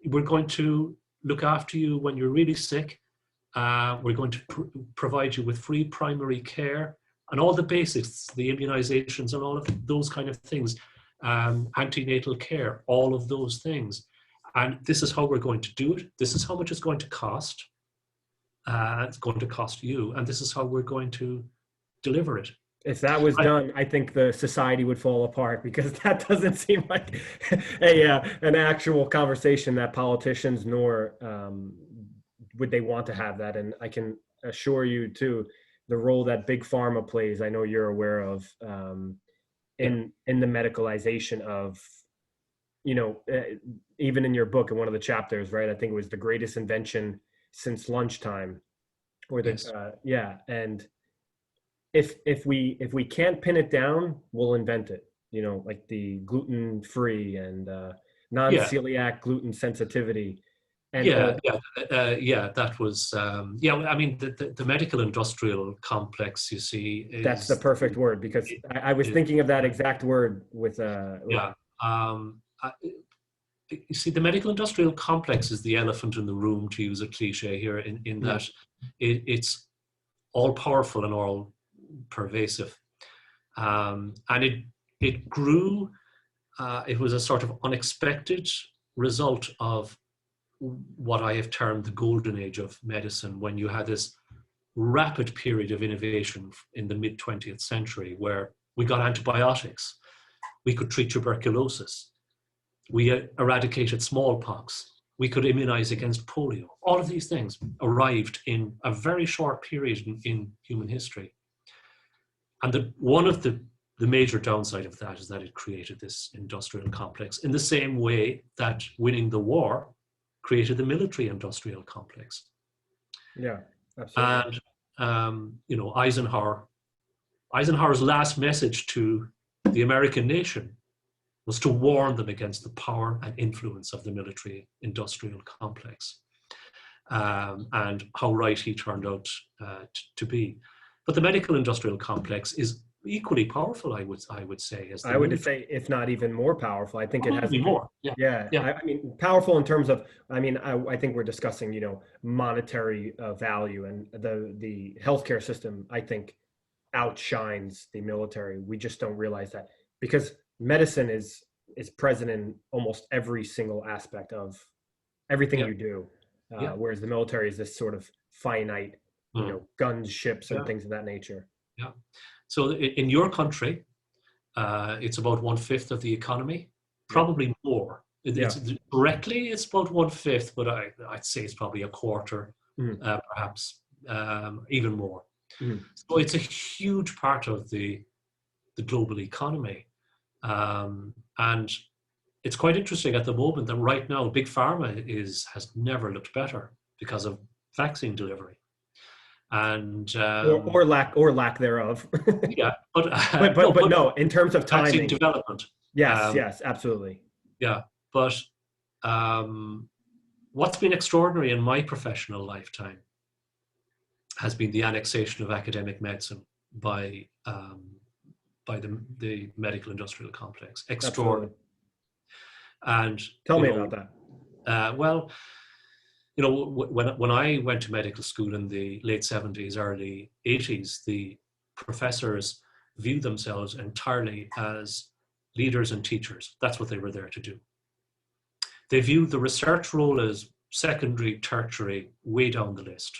We're going to look after you when you're really sick. We're going to provide you with free primary care and all the basics, the immunizations and all of those kind of things, antenatal care, all of those things. and this is how we're going to do it. This is how much it's going to cost. It's going to cost you, and this is how we're going to deliver it. If that was done, I think the society would fall apart, because that doesn't seem like an actual conversation that politicians nor would they want to have that. And I can assure you too, the role that big pharma plays, I know you're aware of, in the medicalization of, even in your book, in one of the chapters, right? I think it was the greatest invention since lunchtime, or the Yes. and if we can't pin it down, we'll invent it. Like the gluten free and non-celiac gluten sensitivity, and that was I mean, the medical industrial complex, you see, that's the is perfect word, because I was thinking of that exact word with you see, the medical industrial complex is the elephant in the room, to use a cliche here, in that it's all powerful and all pervasive, and it grew. It was a sort of unexpected result of what I have termed the golden age of medicine, when you had this rapid period of innovation in the mid 20th century, where we got antibiotics, we could treat tuberculosis, we eradicated smallpox, we could immunize against polio. All of these things arrived in a very short period in human history. And one of the major downside of that is that it created this industrial complex, in the same way that winning the war created the military industrial complex. Yeah, absolutely. And Eisenhower's last message to the American nation was to warn them against the power and influence of the military industrial complex, and how right he turned out to be. But the medical industrial complex is equally powerful, I would say. I would say, if not even more powerful. I think it has more. Yeah. I mean, powerful in terms of, I think we're discussing, monetary value, and the healthcare system, I think, outshines the military. We just don't realize that, because medicine is present in almost every single aspect of everything you do, whereas the military is this sort of finite, guns, ships, and things of that nature. Yeah. So in your country, it's about 1/5 of the economy, probably more. Directly, it's about 1/5, but I'd say it's probably a quarter, perhaps even more. So it's a huge part of the global economy. And it's quite interesting at the moment that right now, big pharma has never looked better because of vaccine delivery. And or lack thereof. but no, in terms of timing, vaccine development. Yes, absolutely. Yeah, but what's been extraordinary in my professional lifetime has been the annexation of academic medicine by the medical industrial complex. Extraordinary. Absolutely. And tell me about that. Well, when I went to medical school in the late 70s, early 80s, the professors viewed themselves entirely as leaders and teachers. That's what they were there to do. They viewed the research role as secondary, tertiary, way down the list.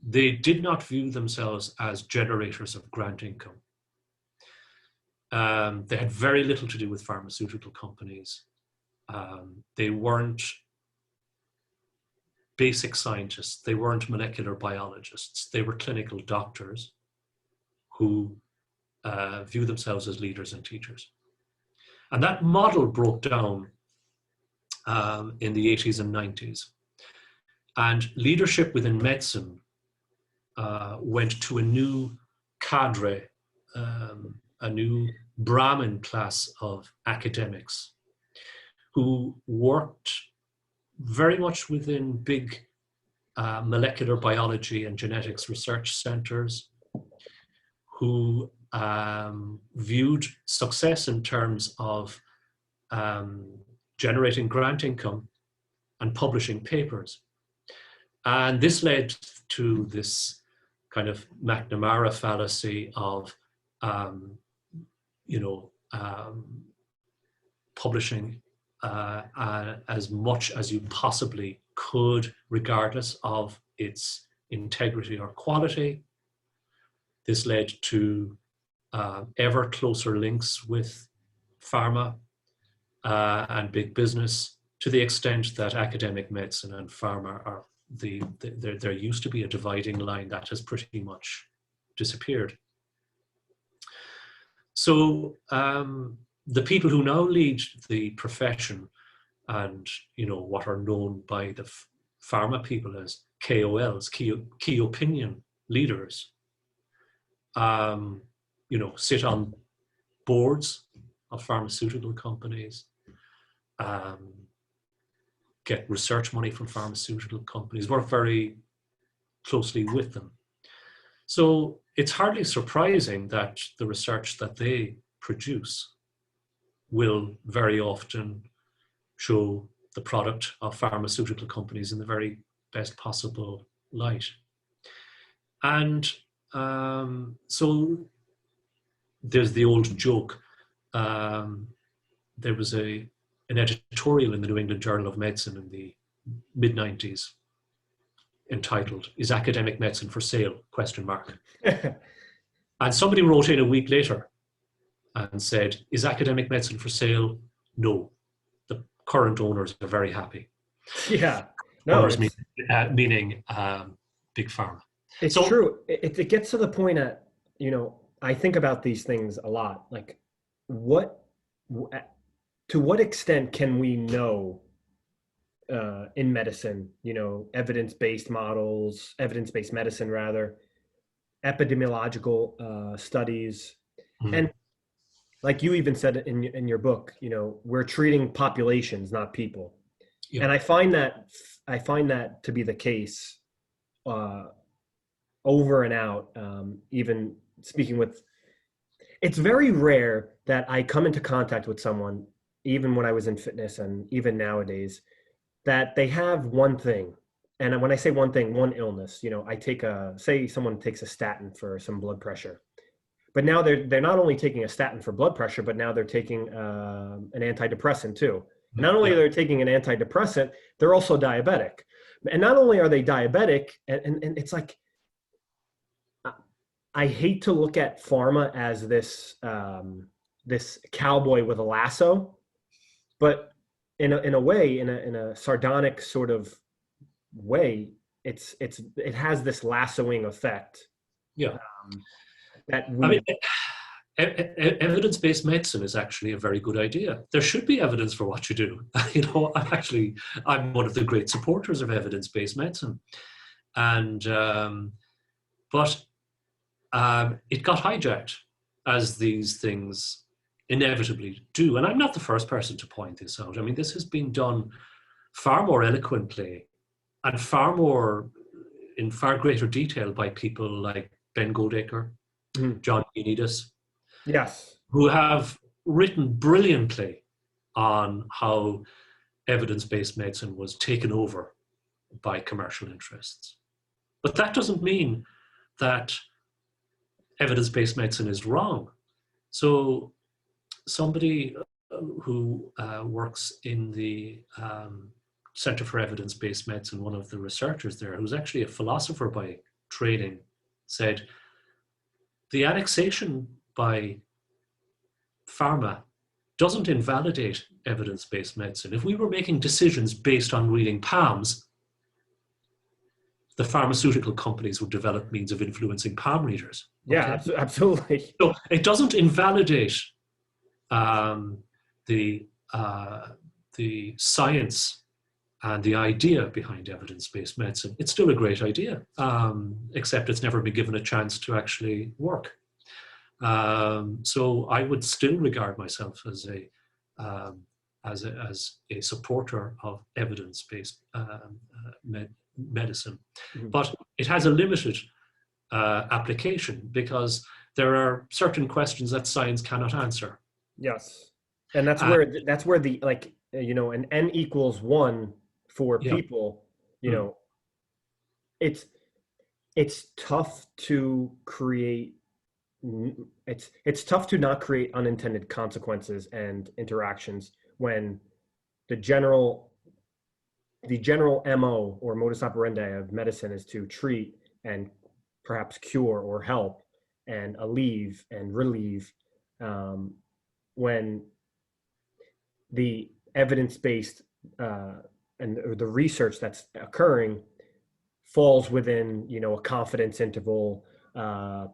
They did not view themselves as generators of grant income. They had very little to do with pharmaceutical companies. They weren't basic scientists. They weren't molecular biologists. They were clinical doctors who view themselves as leaders and teachers. And that model broke down in the 80s and 90s. And leadership within medicine went to a new cadre, a new Brahmin class of academics who worked very much within big molecular biology and genetics research centers, who viewed success in terms of generating grant income and publishing papers. And this led to this kind of McNamara fallacy of, publishing as much as you possibly could, regardless of its integrity or quality. This led to ever closer links with pharma and big business, to the extent that academic medicine and pharma are there used to be a dividing line that has pretty much disappeared. So the people who now lead the profession, and what are known by the pharma people as KOLs, key opinion leaders, sit on boards of pharmaceutical companies, get research money from pharmaceutical companies, work very closely with them. So it's hardly surprising that the research that they produce will very often show the product of pharmaceutical companies in the very best possible light. And so there's the old joke. There was an editorial in the New England Journal of Medicine in the mid-90s entitled, "Is Academic Medicine for Sale?" ? And somebody wrote in a week later and said, "Is academic medicine for sale? No. The current owners are very happy." Yeah. No, owners meaning big pharma. It's true. It gets to the point at, I think about these things a lot. Like, to what extent can we know in medicine, evidence-based models, evidence-based medicine rather, epidemiological studies, and like you even said in your book, we're treating populations, not people. Yeah. And I find that to be the case over and out. Even speaking with, it's very rare that I come into contact with someone, even when I was in fitness and even nowadays, that they have one thing. And when I say one thing, one illness, I say someone takes a statin for some blood pressure, but now they're not only taking a statin for blood pressure, but now they're taking an antidepressant too. And not only are they taking an antidepressant, they're also diabetic. And not only are they diabetic, and it's like, I hate to look at pharma as this cowboy with a lasso, but in a way, in a sardonic sort of way, it has this lassoing effect. Yeah. Evidence-based medicine is actually a very good idea. There should be evidence for what you do. I'm one of the great supporters of evidence-based medicine, and but it got hijacked, as these things inevitably do. And I'm not the first person to point this out. I mean, this has been done far more eloquently and in far greater detail by people like Ben Goldacre, John Ioannidis, yes, who have written brilliantly on how evidence-based medicine was taken over by commercial interests. But that doesn't mean that evidence-based medicine is wrong. So somebody who works in the Center for Evidence-Based Medicine, one of the researchers there, who's actually a philosopher by training, said, the annexation by pharma doesn't invalidate evidence-based medicine. If we were making decisions based on reading palms, the pharmaceutical companies would develop means of influencing palm readers. Yeah, okay? Absolutely. So it doesn't invalidate the science and the idea behind evidence-based medicine. It's still a great idea, except it's never been given a chance to actually work. So I would still regard myself as a supporter of evidence-based medicine, but it has a limited application because there are certain questions that science cannot answer. Yes, and that's where the an n equals 1 for people, it's tough to create. It's tough to not create unintended consequences and interactions when the general MO or modus operandi of medicine is to treat and perhaps cure or help and alleviate and relieve, when the evidence-based and the research that's occurring falls within, a confidence interval,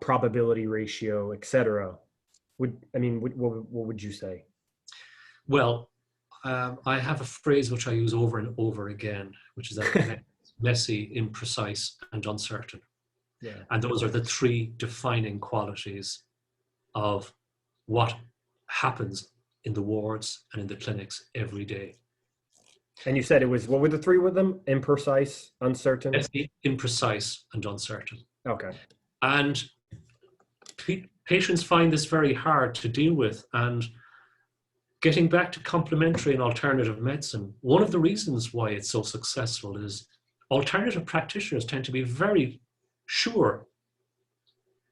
probability ratio, etc. What would you say? Well, I have a phrase which I use over and over again, which is that messy, imprecise, and uncertain. Yeah. And those are the three defining qualities of what happens in the wards and in the clinics every day. And you said it was, what were the three with them? Imprecise, uncertain? Messy, imprecise, and uncertain. Okay. And patients find this very hard to deal with. And getting back to complementary and alternative medicine, one of the reasons why it's so successful is alternative practitioners tend to be very sure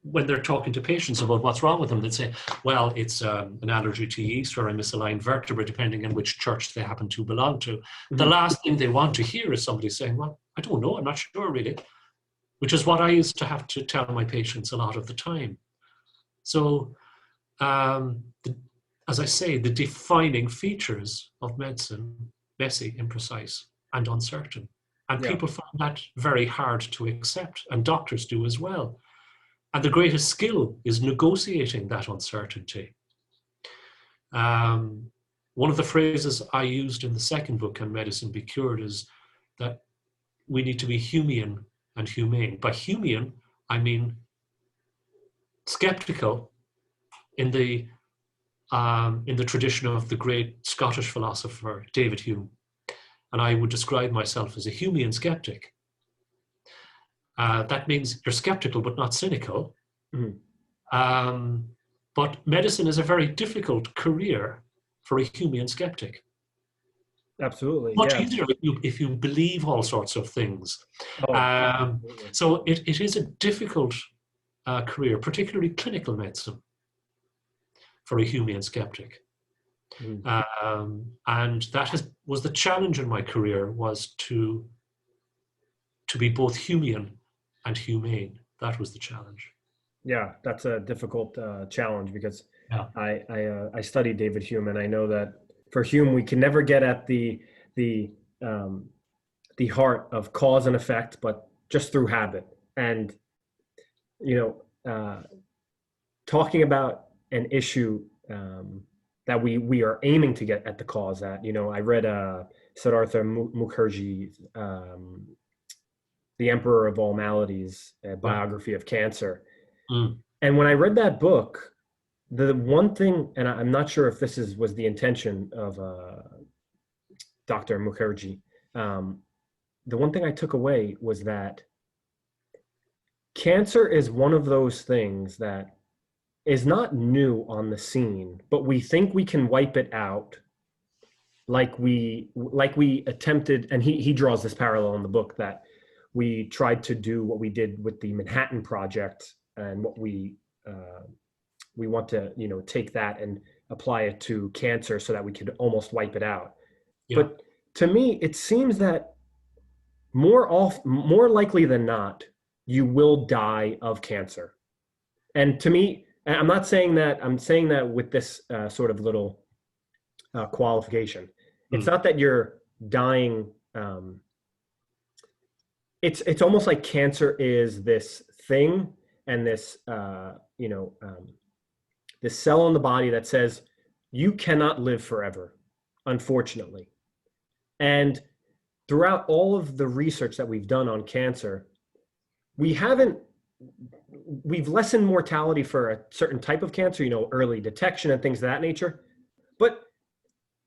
when they're talking to patients about what's wrong with them. They'd say, well, it's an allergy to yeast or a misaligned vertebra, depending on which church they happen to belong to. Mm-hmm. The last thing they want to hear is somebody saying, well, I don't know, I'm not sure really, which is what I used to have to tell my patients a lot of the time. So, as I say, the defining features of medicine, messy, imprecise, and uncertain. And people find that very hard to accept, and doctors do as well. And the greatest skill is negotiating that uncertainty. One of the phrases I used in the second book, Can Medicine Be Cured, is that we need to be human and humane. By human, I mean skeptical in the tradition of the great Scottish philosopher David Hume. And I would describe myself as a Humean skeptic. That means you're skeptical but not cynical. Mm-hmm. But medicine is a very difficult career for a Humean skeptic. Absolutely. Much easier if you believe all sorts of things. So it is a difficult career, particularly clinical medicine, for a Humean skeptic. Mm-hmm. And that was the challenge in my career, was to be both Humean and humane. That was the challenge. Yeah, that's a difficult challenge, because I studied David Hume, and I know that for Hume we can never get at the heart of cause and effect, but just through habit. And talking about an issue that we are aiming to get at the cause at. I read Siddhartha Mukherjee's The Emperor of All Maladies, a biography of cancer. Mm. And when I read that book, the one thing, and I'm not sure if this was the intention of Dr. Mukherjee, the one thing I took away was that cancer is one of those things that is not new on the scene, but we think we can wipe it out, like we attempted. And he draws this parallel in the book, that we tried to do what we did with the Manhattan Project, and what we want to take that and apply it to cancer so that we could almost wipe it out. Yeah. But to me, it seems that more likely than not, you will die of cancer. And to me, and I'm not saying that, I'm saying that with this sort of little qualification. It's not that you're dying. It's almost like cancer is this thing, and this this cell in the body that says you cannot live forever, unfortunately. And throughout all of the research that we've done on cancer, we've lessened mortality for a certain type of cancer, early detection and things of that nature, but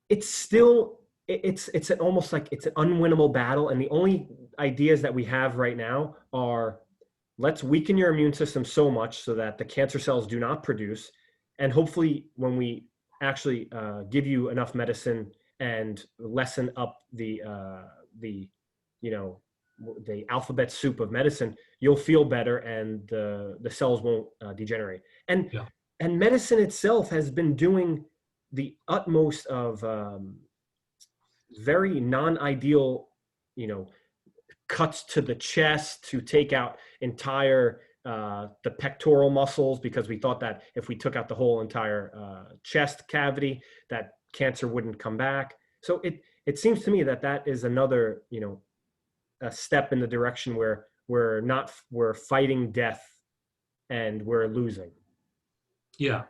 it's still, it's almost like it's an unwinnable battle. And the only ideas that we have right now are, let's weaken your immune system so much so that the cancer cells do not produce. And hopefully when we actually give you enough medicine and lessen up the alphabet soup of medicine, you'll feel better, and the cells won't degenerate. And medicine itself has been doing the utmost of very non-ideal, you know, cuts to the chest to take out entire the pectoral muscles, because we thought that if we took out the whole entire chest cavity, that cancer wouldn't come back. So it seems to me that that is another, you know, a step in the direction where we're fighting death and we're losing. Yeah.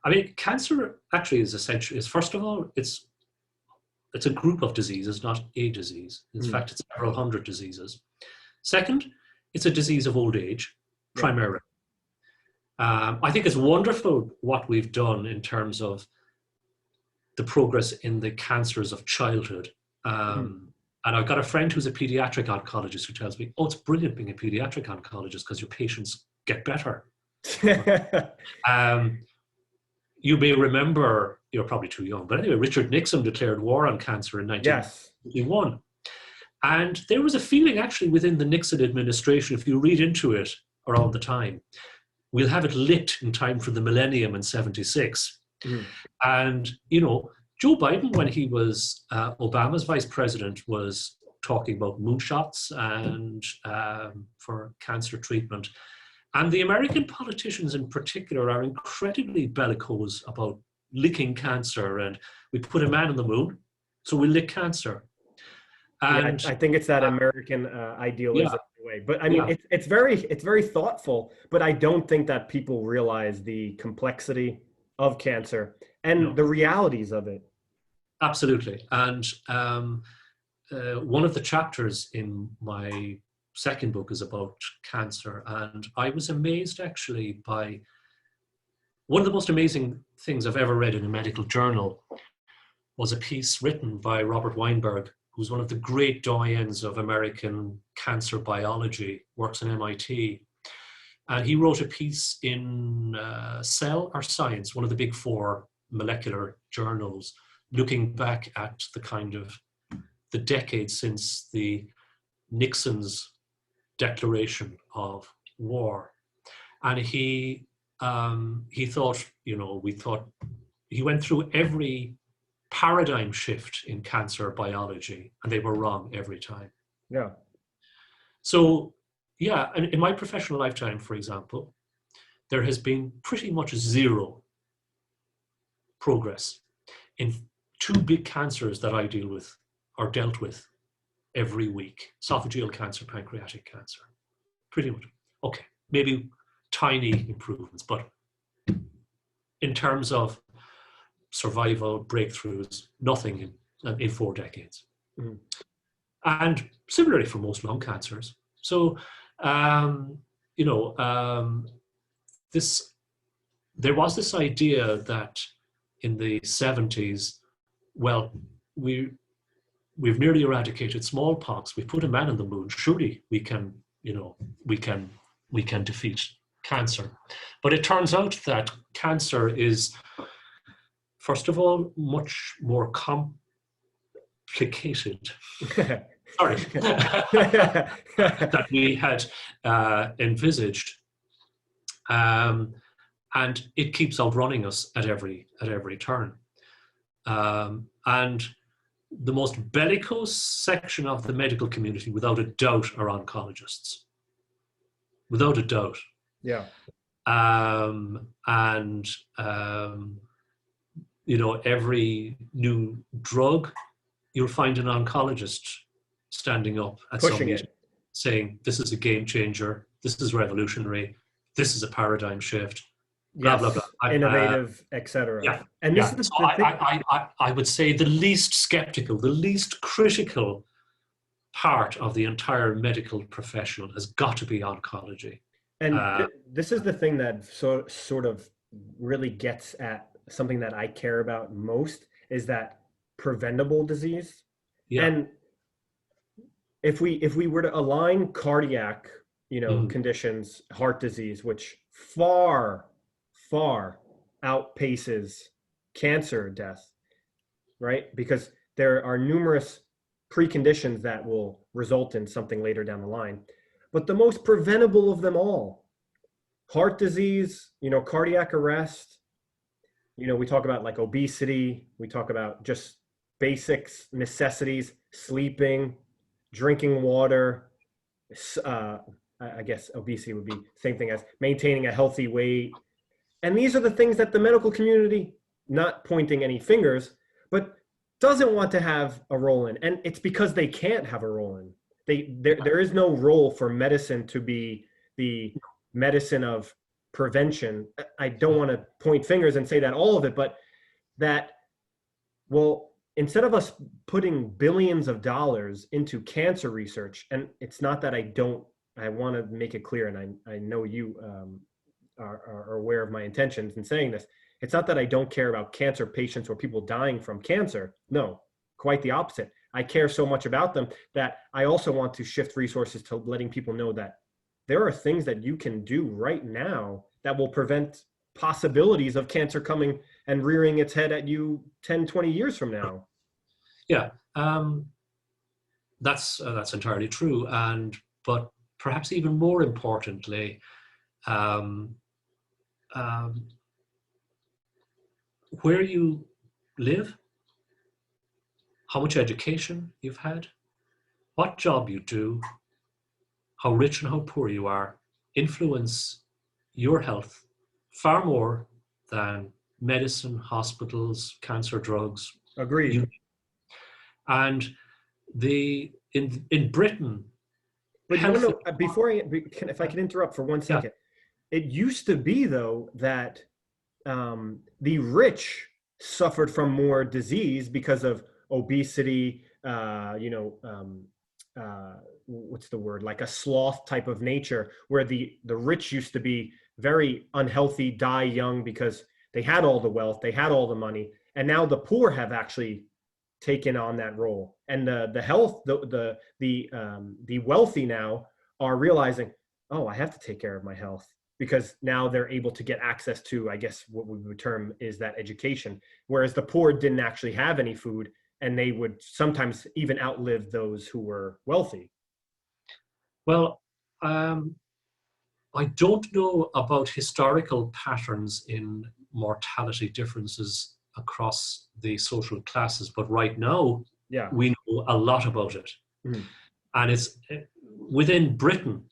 I mean, cancer actually is essentially, is first of all, it's a group of diseases, not a disease. In fact, it's several hundred diseases. Second, it's a disease of old age, primarily. I think it's wonderful what we've done in terms of the progress in the cancers of childhood. And I've got a friend who's a pediatric oncologist who tells me, oh, it's brilliant being a pediatric oncologist because your patients get better. You may remember, you're probably too young, but anyway, Richard Nixon declared war on cancer in 1951. Yes. And there was a feeling actually within the Nixon administration, if you read into it around the time, we'll have it lit in time for the millennium in 76. And, you know, Joe Biden, when he was Obama's vice president, was talking about moonshots and for cancer treatment. And the American politicians in particular are incredibly bellicose about licking cancer. And we put a man on the moon, so we lick cancer. And I think it's that American idealism way. But I mean, it's very thoughtful, but I don't think that people realize the complexity of cancer and the realities of it. Absolutely. And one of the chapters in my second book is about cancer. And I was amazed actually by one of the most amazing things I've ever read in a medical journal was a piece written by Robert Weinberg, who's one of the great doyens of American cancer biology, works in MIT. And he wrote a piece in Cell or Science, one of the big four molecular journals, looking back at the kind of the decades since the Nixon's declaration of war. And he thought, you know, he went through every paradigm shift in cancer biology, and they were wrong every time. Yeah. So, yeah, and in my professional lifetime, for example, there has been pretty much zero progress in two big cancers that I deal with or dealt with every week: esophageal cancer, pancreatic cancer. Pretty much. Okay, maybe tiny improvements, but in terms of survival, breakthroughs, nothing in 4 decades. And similarly for most lung cancers. So, you know, there was this idea that in the 70s, well, we've nearly eradicated smallpox. We put a man on the moon. Surely we can, you know, we can defeat cancer. But it turns out that cancer is, first of all, much more complicated. Sorry, that we had envisaged, and it keeps outrunning us at every turn. And the most bellicose section of the medical community, without a doubt, are oncologists. Without a doubt. Yeah. You know, every new drug, you'll find an oncologist standing up at some meeting saying, this is a game changer, this is revolutionary, this is a paradigm shift, blah, blah, blah. Innovative, etc. Yeah. And this is the thing. I would say the least skeptical, the least critical part of the entire medical profession has got to be oncology. And this is the thing that sort of really gets at something that I care about most, is that preventable disease. Yeah. And if we were to align cardiac, you know, conditions, heart disease, which far outpaces cancer death, right? Because there are numerous preconditions that will result in something later down the line. But the most preventable of them all, heart disease, you know, cardiac arrest, you know, we talk about like obesity, we talk about just basic necessities, sleeping, drinking water, I guess obesity would be same thing as maintaining a healthy weight. And these are the things that the medical community, not pointing any fingers, but doesn't want to have a role in. And it's because they can't have a role in. There is no role for medicine to be the medicine of prevention. I don't want to point fingers and say that all of it, but that, well, instead of us putting billions of dollars into cancer research, and it's not that I want to make it clear, and I know you are aware of my intentions in saying this. It's not that I don't care about cancer patients or people dying from cancer. No, quite the opposite. I care so much about them that I also want to shift resources to letting people know that there are things that you can do right now that will prevent possibilities of cancer coming and rearing its head at you 10, 20 years from now. Yeah, that's entirely true. But perhaps even more importantly, where you live, how much education you've had, what job you do, how rich and how poor you are, influence your health far more than medicine, hospitals, cancer drugs. Agreed. And in Britain, but before if I can interrupt for 1 second, it used to be though that the rich suffered from more disease because of obesity, what's the word, like a sloth type of nature, where the rich used to be very unhealthy, die young because they had all the wealth, they had all the money, and now the poor have actually taken on that role. And the wealthy now are realizing, oh, I have to take care of my health, because now they're able to get access to, I guess what we would term is that education, whereas the poor didn't actually have any food, and they would sometimes even outlive those who were wealthy. Well, I don't know about historical patterns in mortality differences across the social classes, but right now we know a lot about it. Mm. And it's within Britain,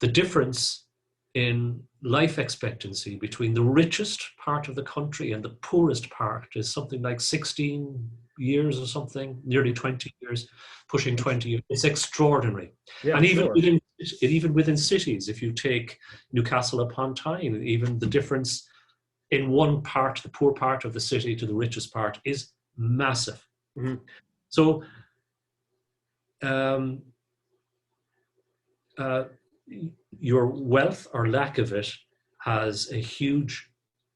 the difference in life expectancy between the richest part of the country and the poorest part is something like 16 years or something, nearly 20 years, pushing 20 years. It's extraordinary. Yeah, and even within cities, if you take Newcastle upon Tyne, even the difference in one part, the poor part of the city to the richest part, is massive. Mm-hmm. So your wealth or lack of it has a huge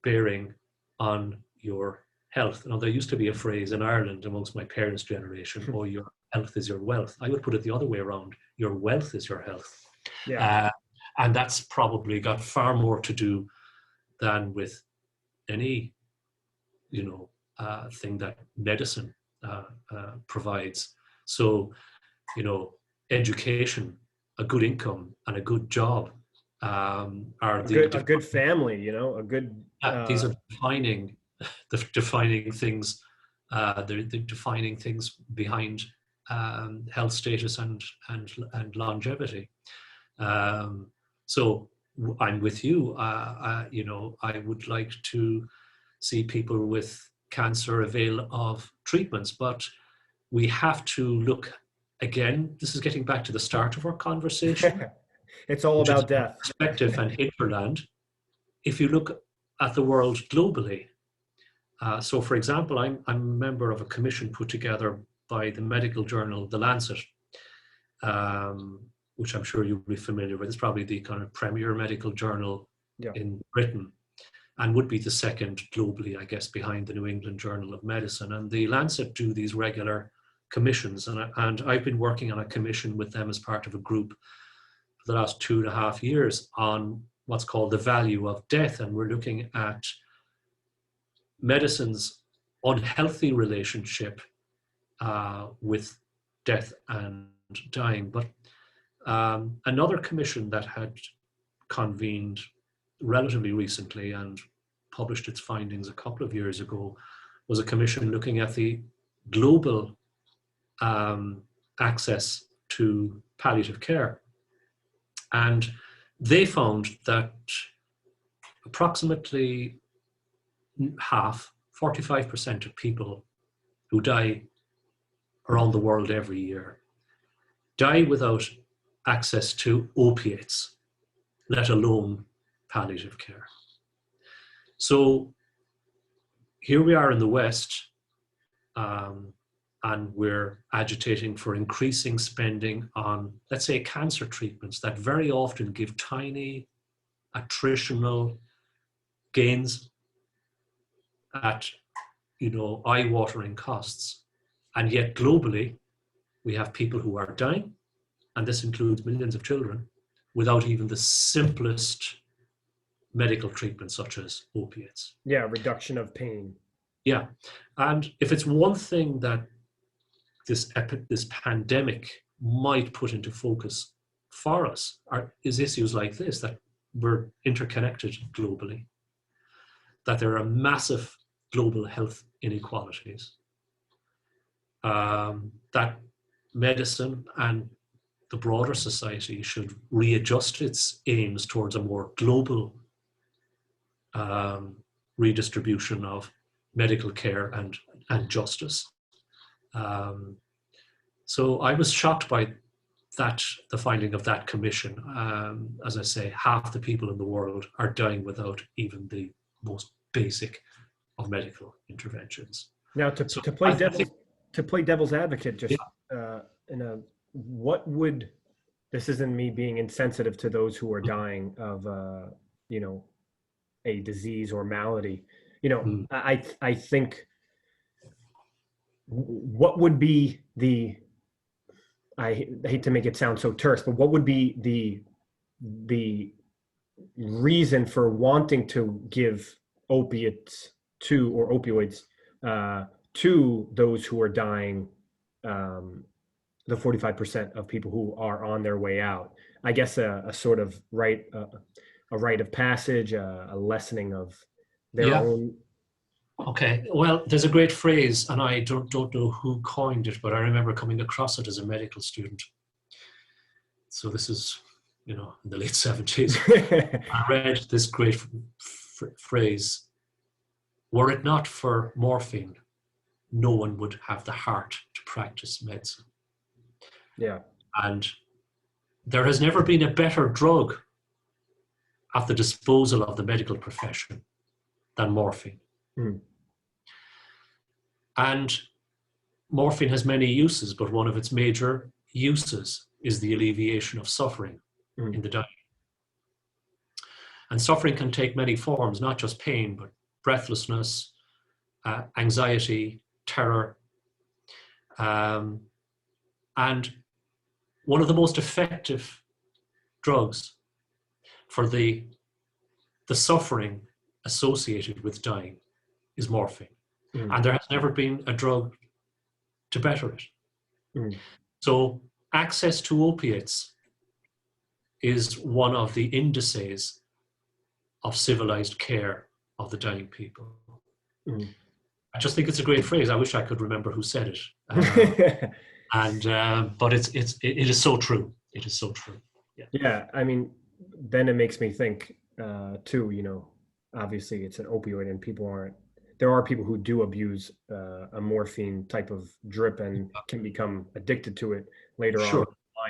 bearing on your health. Now, there used to be a phrase in Ireland amongst my parents' generation, oh, your health is your wealth. I would put it the other way around. Your wealth is your health. Yeah. And that's probably got far more to do than with any, thing that medicine provides. So, education, a good income, and a good job are a good family. A good. These are defining things. They're the defining things behind health status and longevity. So I'm with you. I would like to see people with cancer avail of treatments, but we have to look again. This is getting back to the start of our conversation. It's all about death. Perspective and hinterland. If you look at the world globally, so for example, I'm a member of a commission put together by the medical journal, the Lancet, which I'm sure you'll be familiar with. It's probably the kind of premier medical journal in Britain, and would be the second globally, I guess, behind the New England Journal of Medicine. And the Lancet do these regular commissions, and I've been working on a commission with them as part of a group for the last 2.5 years on what's called the value of death. And we're looking at medicine's unhealthy relationship with death and dying. But another commission that had convened relatively recently and published its findings a couple of years ago was a commission looking at the global access to palliative care. And they found that approximately half, 45% of people who die around the world every year die without access to opiates, let alone palliative care. So here we are in the West, and we're agitating for increasing spending on, let's say, cancer treatments that very often give tiny attritional gains at, eye-watering costs. And yet globally, we have people who are dying, and this includes millions of children, without even the simplest medical treatment such as opiates. Yeah, reduction of pain. Yeah, and if it's one thing that this pandemic might put into focus for us is issues like this, that we're interconnected globally, that there are massive global health inequalities, that medicine and the broader society should readjust its aims towards a more global redistribution of medical care and justice. So I was shocked by the finding of that commission. As I say, half the people in the world are dying without even the most basic of medical interventions. Now, to play devil's advocate, just what would, this isn't me being insensitive to those who are dying of a disease or malady. I think what would be I hate to make it sound so terse, but what would be the reason for wanting to give opioids to those who are dying, the 45% of people who are on their way out? I guess a sort of a rite of passage, a lessening of their own. Okay, well, there's a great phrase, and I don't know who coined it, but I remember coming across it as a medical student. So this is, in the late 70s. I read this great phrase: were it not for morphine, no one would have the heart to practice medicine. Yeah. And there has never been a better drug at the disposal of the medical profession than morphine. Mm. And morphine has many uses, but one of its major uses is the alleviation of suffering in the dying. And suffering can take many forms, not just pain, but breathlessness, anxiety, terror. And one of the most effective drugs for the suffering associated with dying is morphine. And there has never been a drug to better it. So access to opiates is one of the indices of civilized care of the dying people. I just think it's a great phrase. I wish I could remember who said it. But it is so true. It is so true. Yeah. I mean, then it makes me think too, obviously it's an opioid and there are people who do abuse a morphine type of drip and can become addicted to it later on.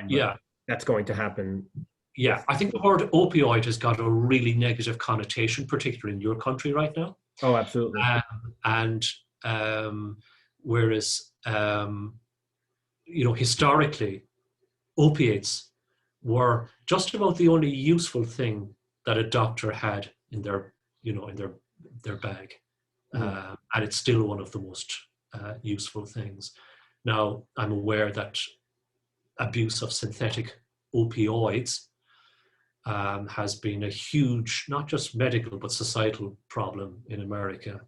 Yeah. That's going to happen. Yeah. I think the word opioid has got a really negative connotation, particularly in your country right now. Oh, absolutely. Whereas, historically, opiates were just about the only useful thing that a doctor had in their bag. And it's still one of the most useful things. Now, I'm aware that abuse of synthetic opioids has been a huge, not just medical, but societal problem in America,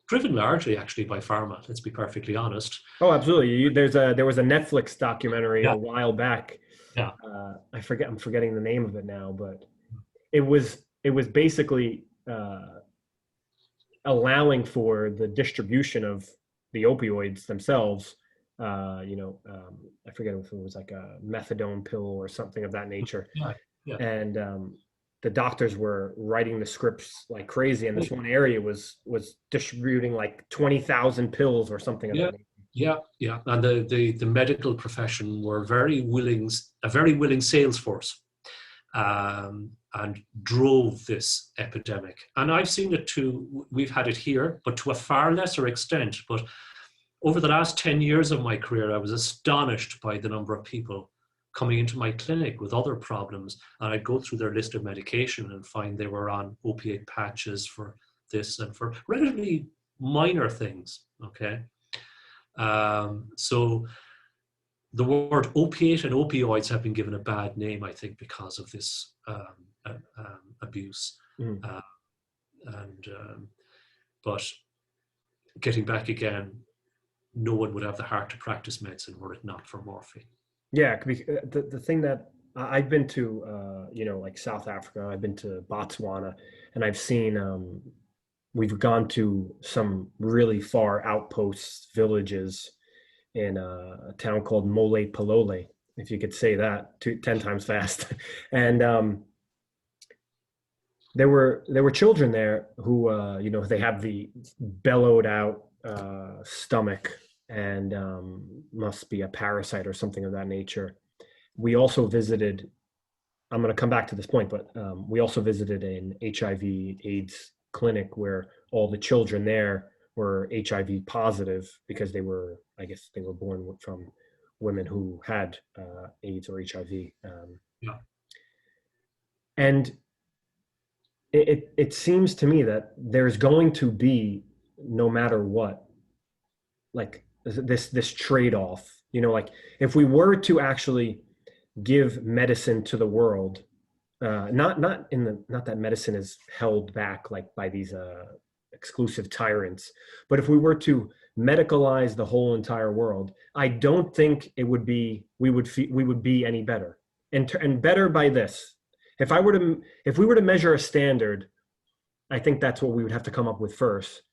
driven largely actually by pharma, let's be perfectly honest. Oh, absolutely. There was a Netflix documentary a while back. Yeah. I'm forgetting the name of it now, but it was basically allowing for the distribution of the opioids themselves. I forget if it was like a methadone pill or something of that nature. Yeah, yeah. And the doctors were writing the scripts like crazy, and this one area was distributing like 20,000 pills or something of Yeah, that nature. yeah, yeah. And the medical profession were a very willing sales force, and drove this epidemic. And I've seen it too. We've had it here, but to a far lesser extent. But over the last 10 years of my career, I was astonished by the number of people coming into my clinic with other problems. And I'd go through their list of medication and find they were on opiate patches for this and for relatively minor things, okay? So the word opiate and opioids have been given a bad name, I think, because of this abuse. Mm. But getting back again, no one would have the heart to practice medicine were it not for morphine. Yeah, the thing that I've been to, like South Africa, I've been to Botswana, and I've seen, we've gone to some really far outposts, villages in a town called Mole Polole, if you could say that 10 times fast. And there were children there who, they have the bellowed out stomach, and must be a parasite or something of that nature. We also visited, I'm going to come back to this point, but we also visited an HIV/AIDS clinic where all the children there were HIV positive because I guess they were born from women who had AIDS or HIV. Yeah. And it seems to me that there's going to be, no matter what, like this trade-off, like if we were to actually give medicine to the world, not that medicine is held back like by these exclusive tyrants, but if we were to medicalize the whole entire world, I don't think we would be any better. And better by this, if we were to measure a standard, I think that's what we would have to come up with first.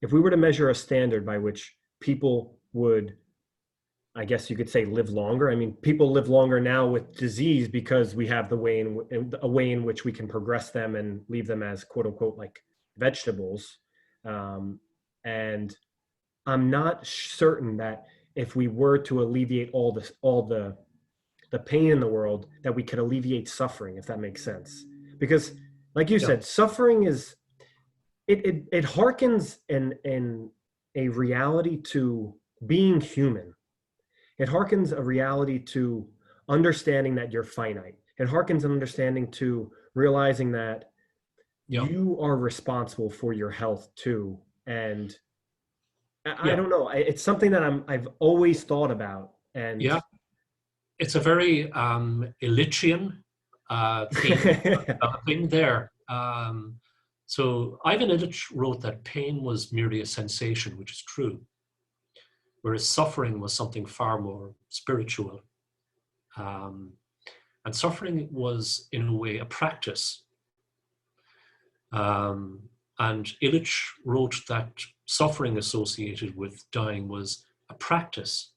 If we were to measure a standard by which people would, I guess you could say, live longer. I mean, people live longer now with disease because we have a way in which we can progress them and leave them as quote unquote like vegetables. And I'm not certain that if we were to alleviate all the pain in the world, that we could alleviate suffering, if that makes sense. Because like you said, suffering is, it harkens in a reality to being human. It harkens a reality to understanding that you're finite. It harkens an understanding to realizing that you are responsible for your health too. And I don't know. It's something that I've always thought about. And it's a very Illichian thing there. So Ivan Illich wrote that pain was merely a sensation, which is true, whereas suffering was something far more spiritual. And suffering was, in a way, a practice. And Illich wrote that suffering associated with dying was a practice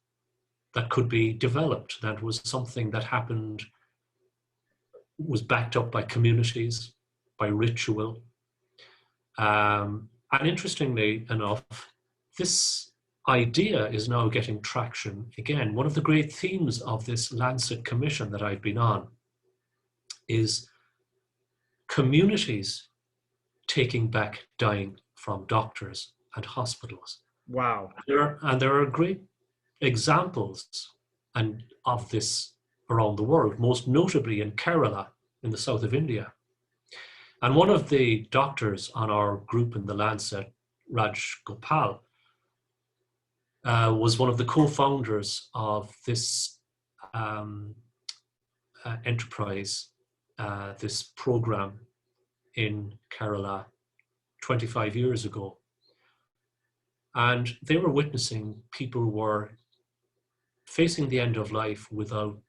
that could be developed, that was something that happened, was backed up by communities, by ritual. And interestingly enough, this idea is now getting traction again. One of the great themes of this Lancet commission that I've been on is communities taking back dying from doctors and hospitals. Wow. And there are great examples of this around the world, most notably in Kerala, in the south of India. And one of the doctors on our group in the Lancet, Raj Gopal, was one of the co-founders of this enterprise, this program in Kerala 25 years ago. And they were witnessing people were facing the end of life without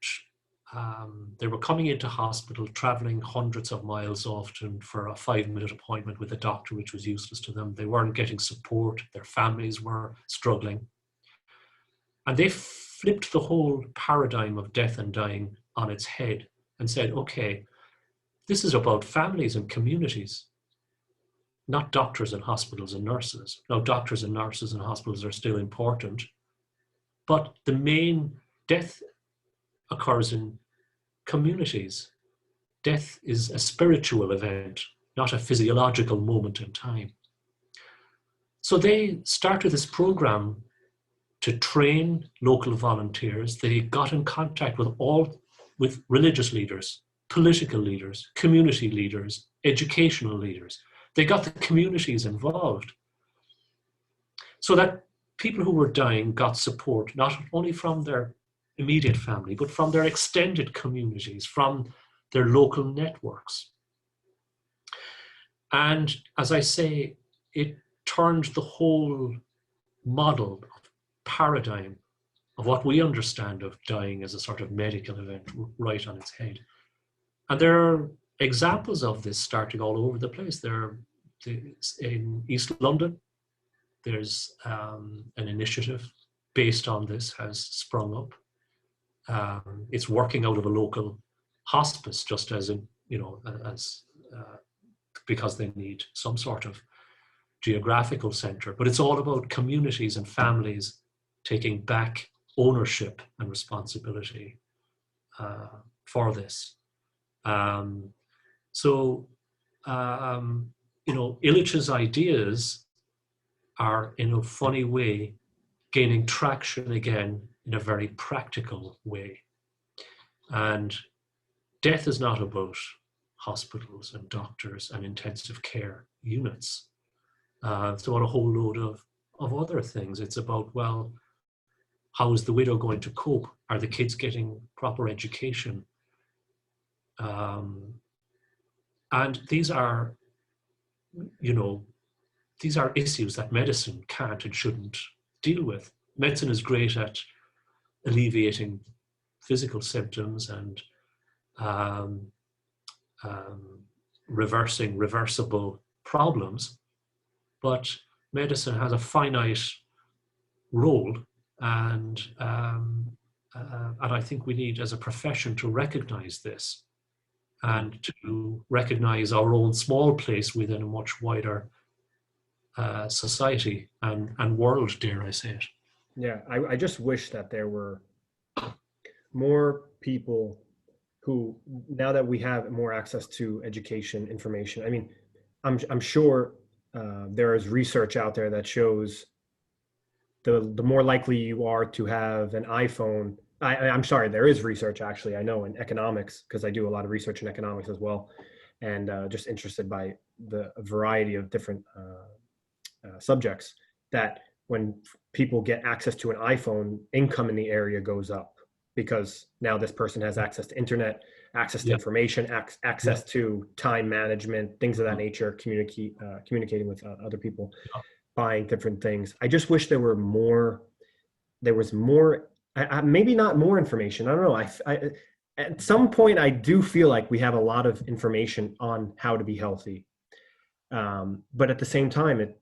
they were coming into hospital, traveling hundreds of miles often for a 5-minute appointment with a doctor, which was useless to them. They weren't getting support. Their families were struggling. And they flipped the whole paradigm of death and dying on its head and said, okay, this is about families and communities, not doctors and hospitals and nurses. Now, doctors and nurses and hospitals are still important, but the main death occurs in communities. Death is a spiritual event, not a physiological moment in time. So they started this program to train local volunteers. They got in contact with religious leaders, political leaders, community leaders, educational leaders. They got the communities involved so that people who were dying got support, not only from their immediate family, but from their extended communities, from their local networks. And as I say, it turned the whole model, paradigm of what we understand of dying as a sort of medical event right on its head. And there are examples of this starting all over the place. In East London, there's an initiative based on this has sprung up. It's working out of a local hospice, just as because they need some sort of geographical center. But it's all about communities and families taking back ownership and responsibility for this. Illich's ideas are, in a funny way, gaining traction again in a very practical way. And death is not about hospitals and doctors and intensive care units. It's about a whole load of other things. It's about, well, how is the widow going to cope? Are the kids getting proper education? And these are issues that medicine can't and shouldn't deal with. Medicine is great at alleviating physical symptoms and reversing reversible problems, but medicine has a finite role, and I think we need, as a profession, to recognize this and to recognize our own small place within a much wider society and world, dare I say it. Yeah, I just wish that there were more people who, now that we have more access to education, information, I mean, I'm sure there is research out there that shows the more likely you are to have an iPhone. I'm sorry, there is research actually, I know, in economics, because I do a lot of research in economics as well, and just interested by the variety of different subjects, that when people get access to an iPhone, income in the area goes up, because now this person has access to internet, access to information, access to time management, things of that nature, communicating with other people, buying different things. I just wish there was more, maybe not more information. I don't know. I at some point, I do feel like we have a lot of information on how to be healthy. But at the same time,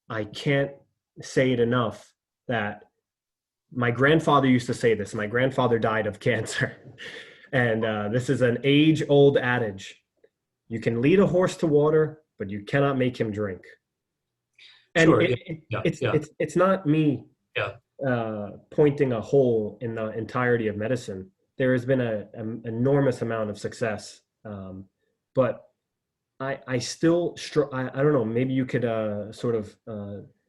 I can't say it enough that my grandfather used to say this. My grandfather died of cancer. And this is an age-old adage. You can lead a horse to water, but you cannot make him drink. And sure, it's not me pointing a hole in the entirety of medicine. There has been an enormous amount of success, but I still I don't know, maybe you could sort of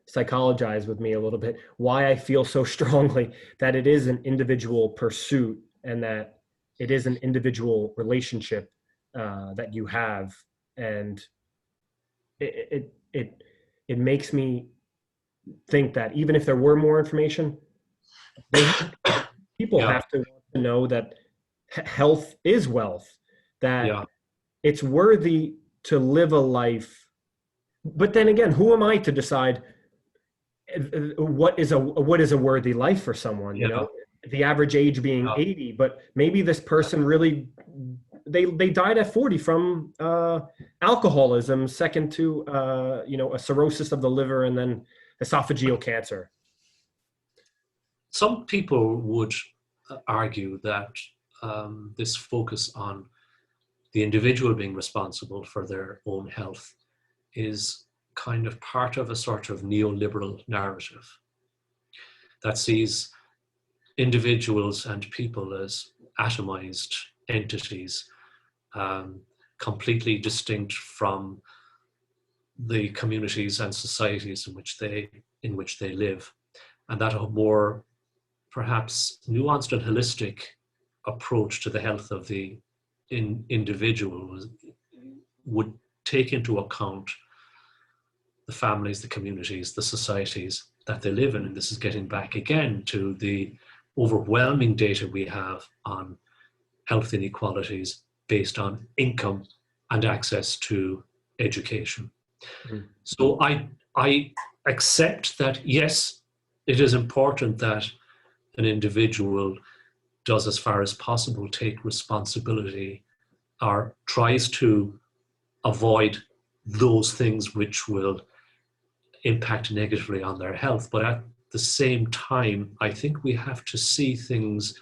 psychologize with me a little bit why I feel so strongly that it is an individual pursuit, and that it is an individual relationship that you have, and it makes me think that even if there were more information, people have to want to know that health is wealth, that it's worthy to live a life. But then again, who am I to decide what is a worthy life for someone? You know, the average age being 80, but maybe this person really, they died at 40 from alcoholism, second to a cirrhosis of the liver, and then esophageal cancer. Some people would argue that this focus on the individual being responsible for their own health is kind of part of a sort of neoliberal narrative that sees individuals and people as atomized entities, completely distinct from the communities and societies in which they live, and that a more perhaps nuanced and holistic approach to the health of the individual would take into account the families, the communities, the societies that they live in. And this is getting back again to the overwhelming data we have on health inequalities based on income and access to education. Mm-hmm. So I accept that, yes, it is important that an individual does, as far as possible, take responsibility or tries to avoid those things which will impact negatively on their health. But at the same time, I think we have to see things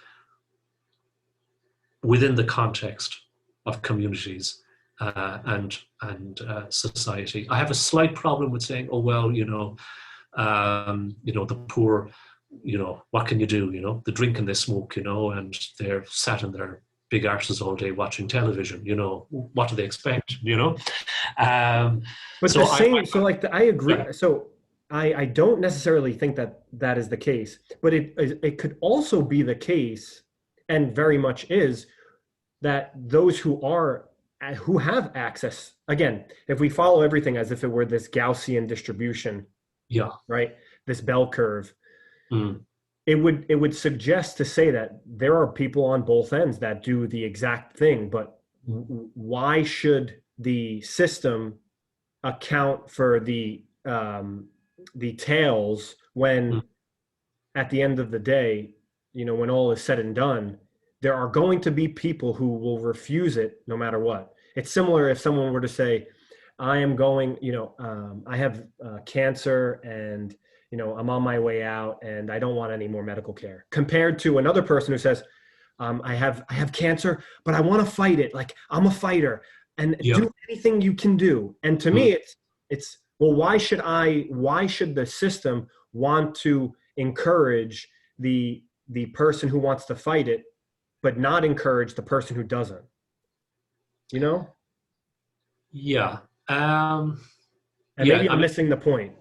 within the context of communities and society. I have a slight problem with saying, oh, well, the poor, what can you do? They drink and they smoke, and they're sat in their big arses all day watching television. What do they expect? But so I agree. Yeah. So I don't necessarily think that is the case, but it could also be the case, and very much is, that those who have access, again, if we follow everything as if it were this Gaussian distribution, right, this bell curve, it would suggest to say that there are people on both ends that do the exact thing, but why should the system account for the tails when at the end of the day, when all is said and done, there are going to be people who will refuse it no matter what. It's similar if someone were to say, I am going, I have cancer and, I'm on my way out and I don't want any more medical care, compared to another person who says, I have cancer, but I want to fight it. Like, I'm a fighter, and do anything you can do. And to me, it's, well, why should the system want to encourage the person who wants to fight it, but not encourage the person who doesn't? Yeah. Maybe I'm missing the point.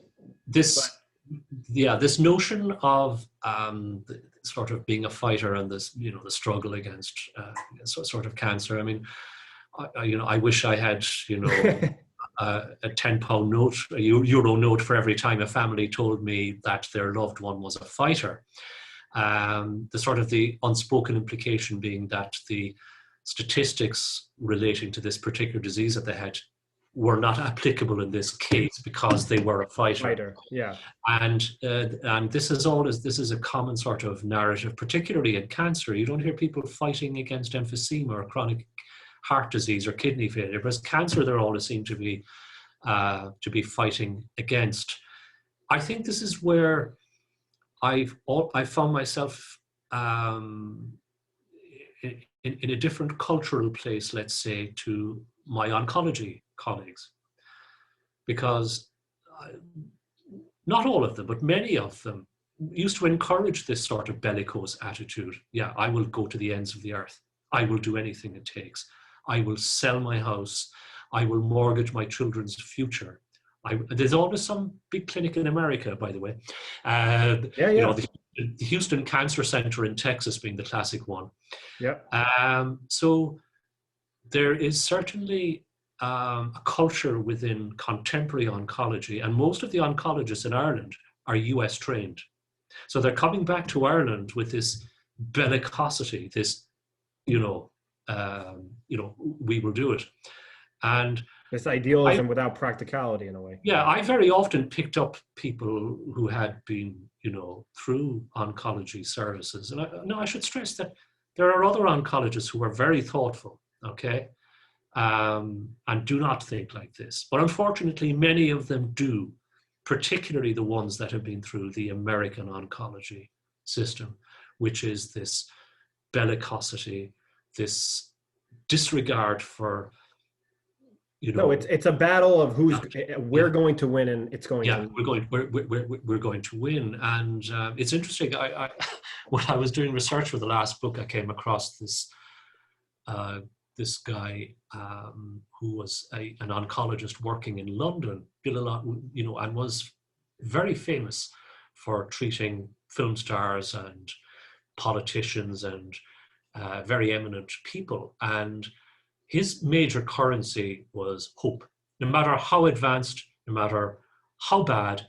This notion of sort of being a fighter and this, the struggle against sort of cancer. I mean, I wish I had, a £10 note, a euro note for every time a family told me that their loved one was a fighter. The sort of the unspoken implication being that the statistics relating to this particular disease that they had were not applicable in this case because they were a fighter. Yeah. And this is a common sort of narrative, particularly in cancer. You don't hear people fighting against emphysema or chronic heart disease or kidney failure, whereas cancer they're always seen to be fighting against. I think this is where I found myself in a different cultural place, let's say, to my oncology colleagues, because not all of them, but many of them used to encourage this sort of bellicose attitude. Yeah, I will go to the ends of the earth. I will do anything it takes. I will sell my house. I will mortgage my children's future. There's always some big clinic in America, by the way. The Houston Cancer Center in Texas being the classic one. Yeah. So there is certainly a culture within contemporary oncology, and most of the oncologists in Ireland are US trained. So they're coming back to Ireland with this bellicosity, this, we will do it. And This I idealism without practicality in a way. Yeah, I very often picked up people who had been, through oncology services. And I should stress that there are other oncologists who are very thoughtful, okay, and do not think like this. But unfortunately, many of them do, particularly the ones that have been through the American oncology system, which is this bellicosity, this disregard for, No, it's a battle of who's we're yeah, going to win, and it's going to yeah, lose. we're going to win. And it's interesting. When I was doing research for the last book, I came across uh, this guy who was an oncologist working in London, did a lot, and was very famous for treating film stars and politicians and very eminent people. And his major currency was hope. No matter how advanced, no matter how bad,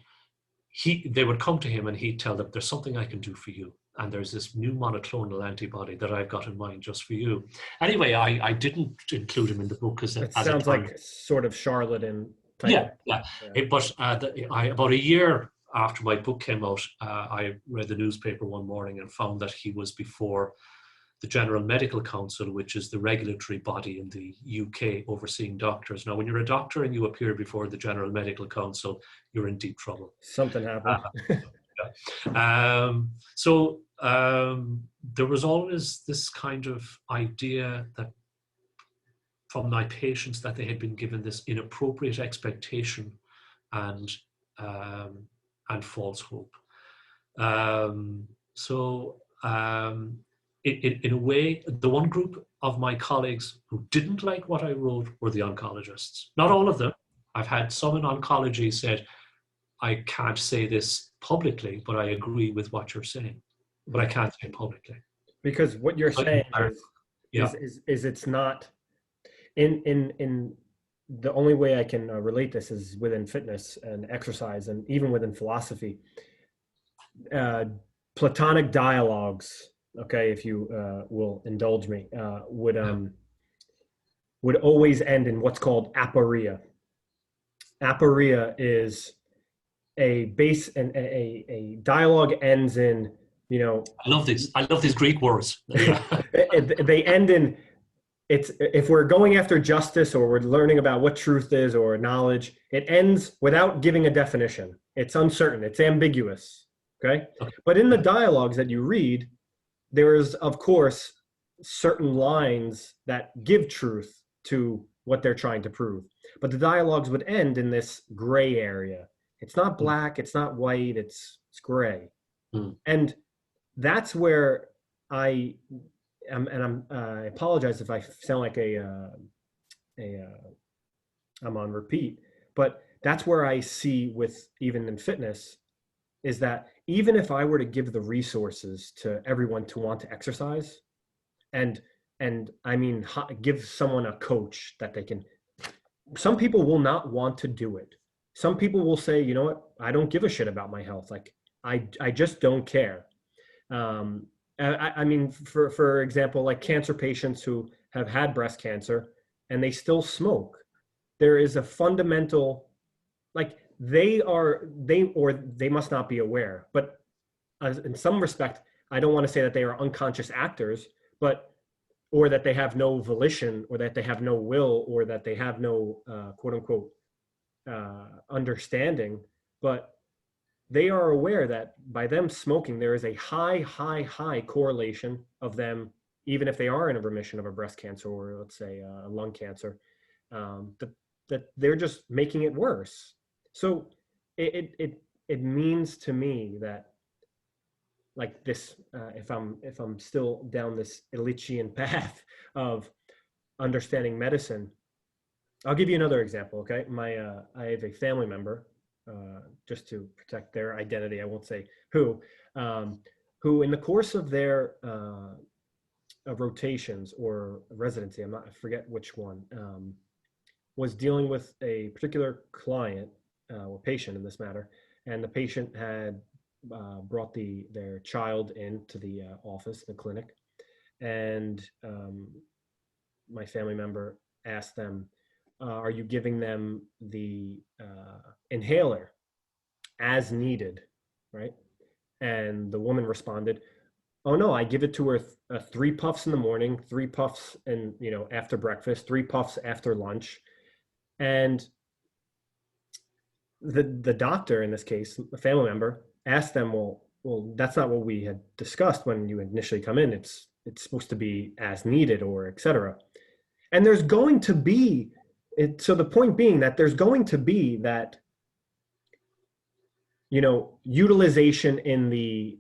they would come to him and he'd tell them, there's something I can do for you. And there's this new monoclonal antibody that I've got in mind just for you. Anyway, I didn't include him in the book because It as it sounds turned, like sort of charlatan type. yeah, yeah. Yeah. But about a year after my book came out, I read the newspaper one morning and found that he was before the General Medical Council, which is the regulatory body in the UK overseeing doctors. Now, when you're a doctor and you appear before the General Medical Council, you're in deep trouble. Something happened. There was always this kind of idea that from my patients that they had been given this inappropriate expectation and false hope. In a way, the one group of my colleagues who didn't like what I wrote were the oncologists. Not all of them. I've had some in oncology said, I can't say this publicly, but I agree with what you're saying, but I can't say it publicly. Because what you're saying Yeah. is it's not in the only way I can relate this is within fitness and exercise, and even within philosophy. Platonic dialogues, okay, if you will indulge me, would always end in what's called aporia. Aporia is a base, and a dialogue ends in, I love these Greek words. they end in, it's, if we're going after justice or we're learning about what truth is or knowledge, it ends without giving a definition. It's uncertain, it's ambiguous. Okay. But in the dialogues that you read, there is, of course, certain lines that give truth to what they're trying to prove. But the dialogues would end in this gray area. It's not black, it's not white, it's gray. And that's where I apologize if I sound like I'm on repeat, but that's where I see with, even in fitness, is that even if I were to give the resources to everyone to want to exercise, and I mean, give someone a coach that they can, some people will not want to do it. Some people will say, you know what, I don't give a shit about my health. Like, I just don't care. I mean, for example, like cancer patients who have had breast cancer and they still smoke, there is a fundamental, like, they must not be aware, but in some respect, I don't want to say that they are unconscious actors, but, or that they have no volition, or that they have no will, or that they have no quote unquote understanding, but they are aware that by them smoking, there is a high correlation of them, even if they are in a remission of a breast cancer or, let's say, a lung cancer, that they're just making it worse. So it means to me that, like, this, if I'm still down this Illichian path of understanding medicine, I'll give you another example. Okay, I have a family member, just to protect their identity, I won't say who in the course of their rotations or residency, I forget which one, was dealing with a particular client or patient in this matter, and the patient had brought their child into the office, the clinic, and my family member asked them, are you giving them the inhaler as needed, right? And the woman responded, oh no, I give it to her 3 puffs in the morning, 3 puffs and after breakfast, 3 puffs after lunch. And the doctor, in this case, a family member, asked them, well, that's not what we had discussed when you initially come in. It's supposed to be as needed, or et cetera. And there's going to be it. So the point being that there's going to be that, utilization in the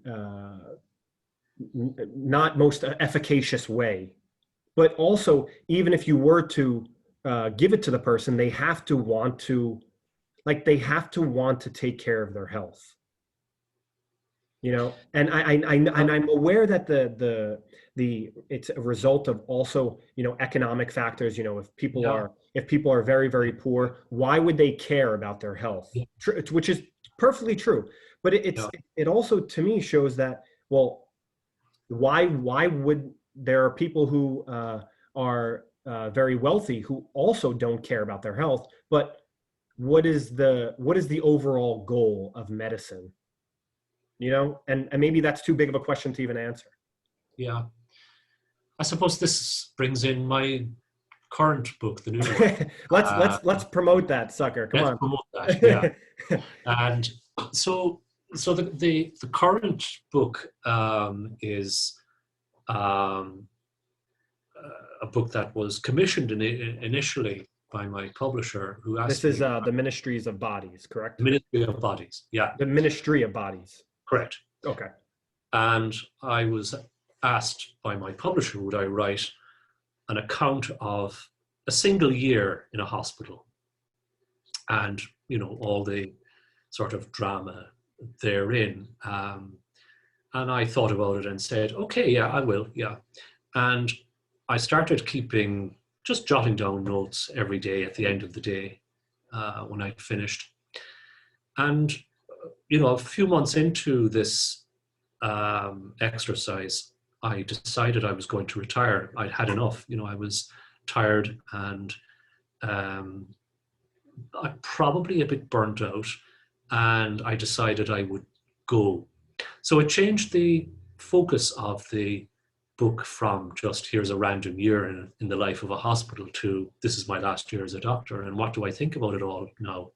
not most efficacious way. But also, even if you were to give it to the person, they have to want to, take care of their health. And I'm aware that the it's a result of also economic factors. If people are very, very poor, why would they care about their health? Which is perfectly true. But it also, to me, shows that, well, why would there are people who are very wealthy who also don't care about their health? But what is the overall goal of medicine? And maybe that's too big of a question to even answer. Yeah. I suppose this brings in my current book, the new one. Let's promote that sucker. Come on. Promote that, yeah. And so the current book is a book that was commissioned initially by my publisher, who asked This is the Ministries of Bodies, correct? Ministry of Bodies, yeah. The Ministry of Bodies. Correct. Okay. And I was asked by my publisher, would I write an account of a single year in a hospital and, all the sort of drama therein. And I thought about it and said, okay, yeah, I will, yeah. And I started just jotting down notes every day at the end of the day when I'd finished. And a few months into this exercise, I decided I was going to retire. I'd had enough. I was tired and I probably a bit burnt out, and I decided I would go. So it changed the focus of the book from just here's a random year in the life of a hospital to this is my last year as a doctor, and what do I think about it all now?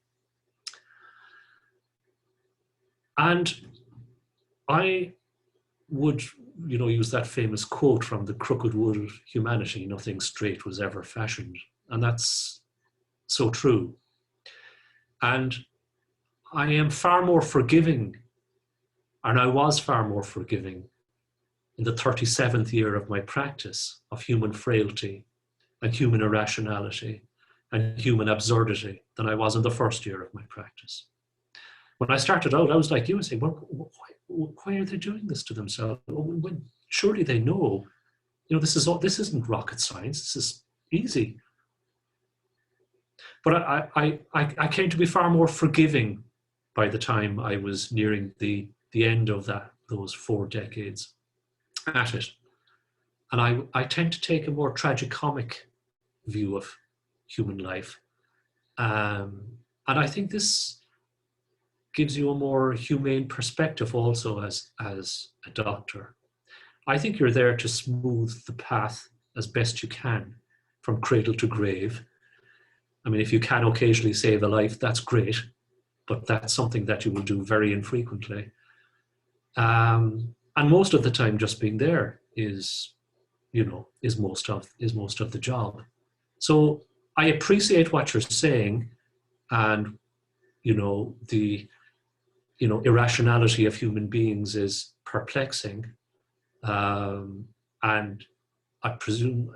And I would, use that famous quote from The Crooked Wood of Humanity, nothing straight was ever fashioned. And that's so true. And I am far more forgiving, and I was far more forgiving in the 37th year of my practice of human frailty and human irrationality and human absurdity than I was in the first year of my practice. When I started out, I was like you, I say, well, why are they doing this to themselves? When surely they know, this isn't rocket science. This is easy. But I came to be far more forgiving by the time I was nearing the end of those 4 decades at it. And I tend to take a more tragicomic view of human life. And I think this gives you a more humane perspective also as a doctor. I think you're there to smooth the path as best you can from cradle to grave. I mean, if you can occasionally save a life, that's great, but that's something that you will do very infrequently. And most of the time just being there is most of the job. So I appreciate what you're saying, and the irrationality of human beings is perplexing. And I presume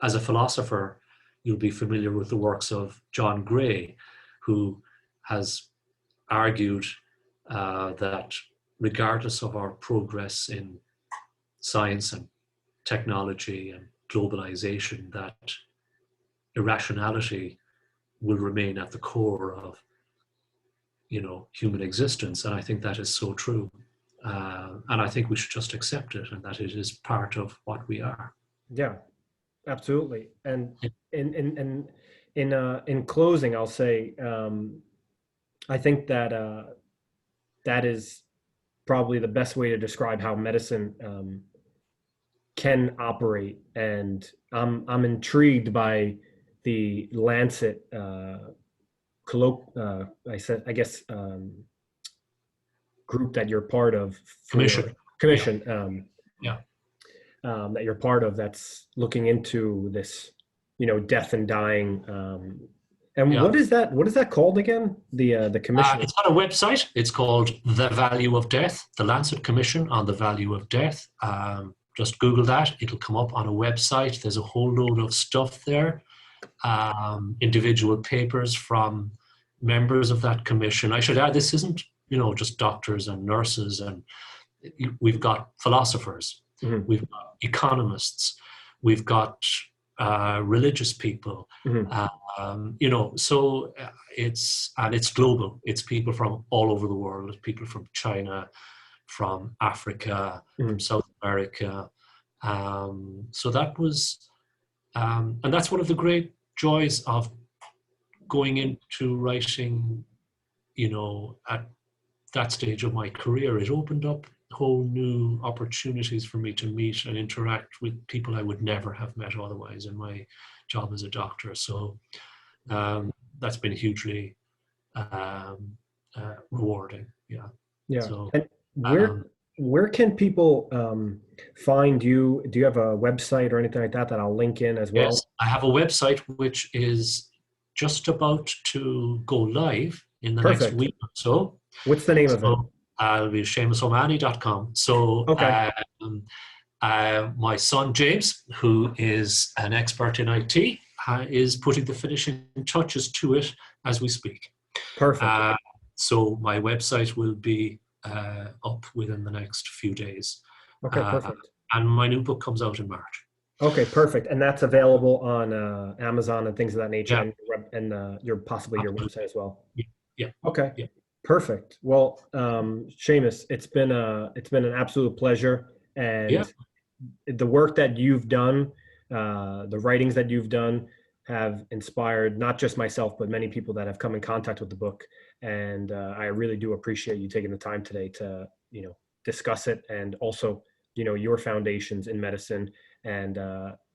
as a philosopher, you'll be familiar with the works of John Gray, who has argued that regardless of our progress in science and technology and globalization, that irrationality will remain at the core of human existence. And I think that is so true. And I think we should just accept it, and that it is part of what we are. Yeah. Absolutely. And in closing, I'll say, I think that that is probably the best way to describe how medicine can operate. And I'm intrigued by the Lancet I guess group that you're part of for Commission. Yeah. commission. Yeah. That you're part of that's looking into this, death and dying. And Yeah. what is that called again? The commission. It's on a website. It's called The Value of Death, the Lancet Commission on the Value of Death. Just Google that. It'll come up on a website. There's a whole load of stuff there. Individual papers from members of that commission. I should add, this isn't, just doctors and nurses, and we've got philosophers, Mhm. we've got economists, we've got religious people, Mhm. so it's global. It's people from all over the world. People from China, from Africa, from Mhm. South America. So that was, and that's one of the great joys of going into writing, at that stage of my career. It opened up whole new opportunities for me to meet and interact with people I would never have met otherwise in my job as a doctor. So that's been hugely rewarding. Yeah. Yeah. So And um, where can people find you? Do you have a website or anything like that that I'll link in as well? yes, I have a website which is just about to go live in the next Perfect. week or so. What's the name of it? So I'll be SeamusO'Mahony.com. So Okay. my son James, who is an expert in IT, is putting the finishing touches to it as we speak. Perfect. So my website will be up within the next few days. Okay, perfect. And my new book comes out in March. Okay, perfect. And that's available on Amazon and things of that nature, Yeah, and your possibly your absolutely. website as well. Yeah, Okay, yeah, perfect. Well, Seamus, it's been an absolute pleasure, yeah. and the work that you've done, the writings that you've done, have inspired not just myself but many people that have come in contact with the book. And I really do appreciate you taking the time today to discuss it, and also your foundations in medicine, and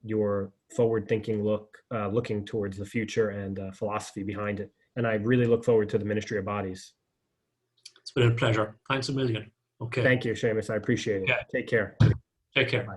your forward-thinking looking towards the future, and philosophy behind it. And I really look forward to the Ministry of Bodies. It's been a pleasure. Thanks a million. Okay. Thank you, Seamus. I appreciate it. Yeah. Take care. Take care. Bye.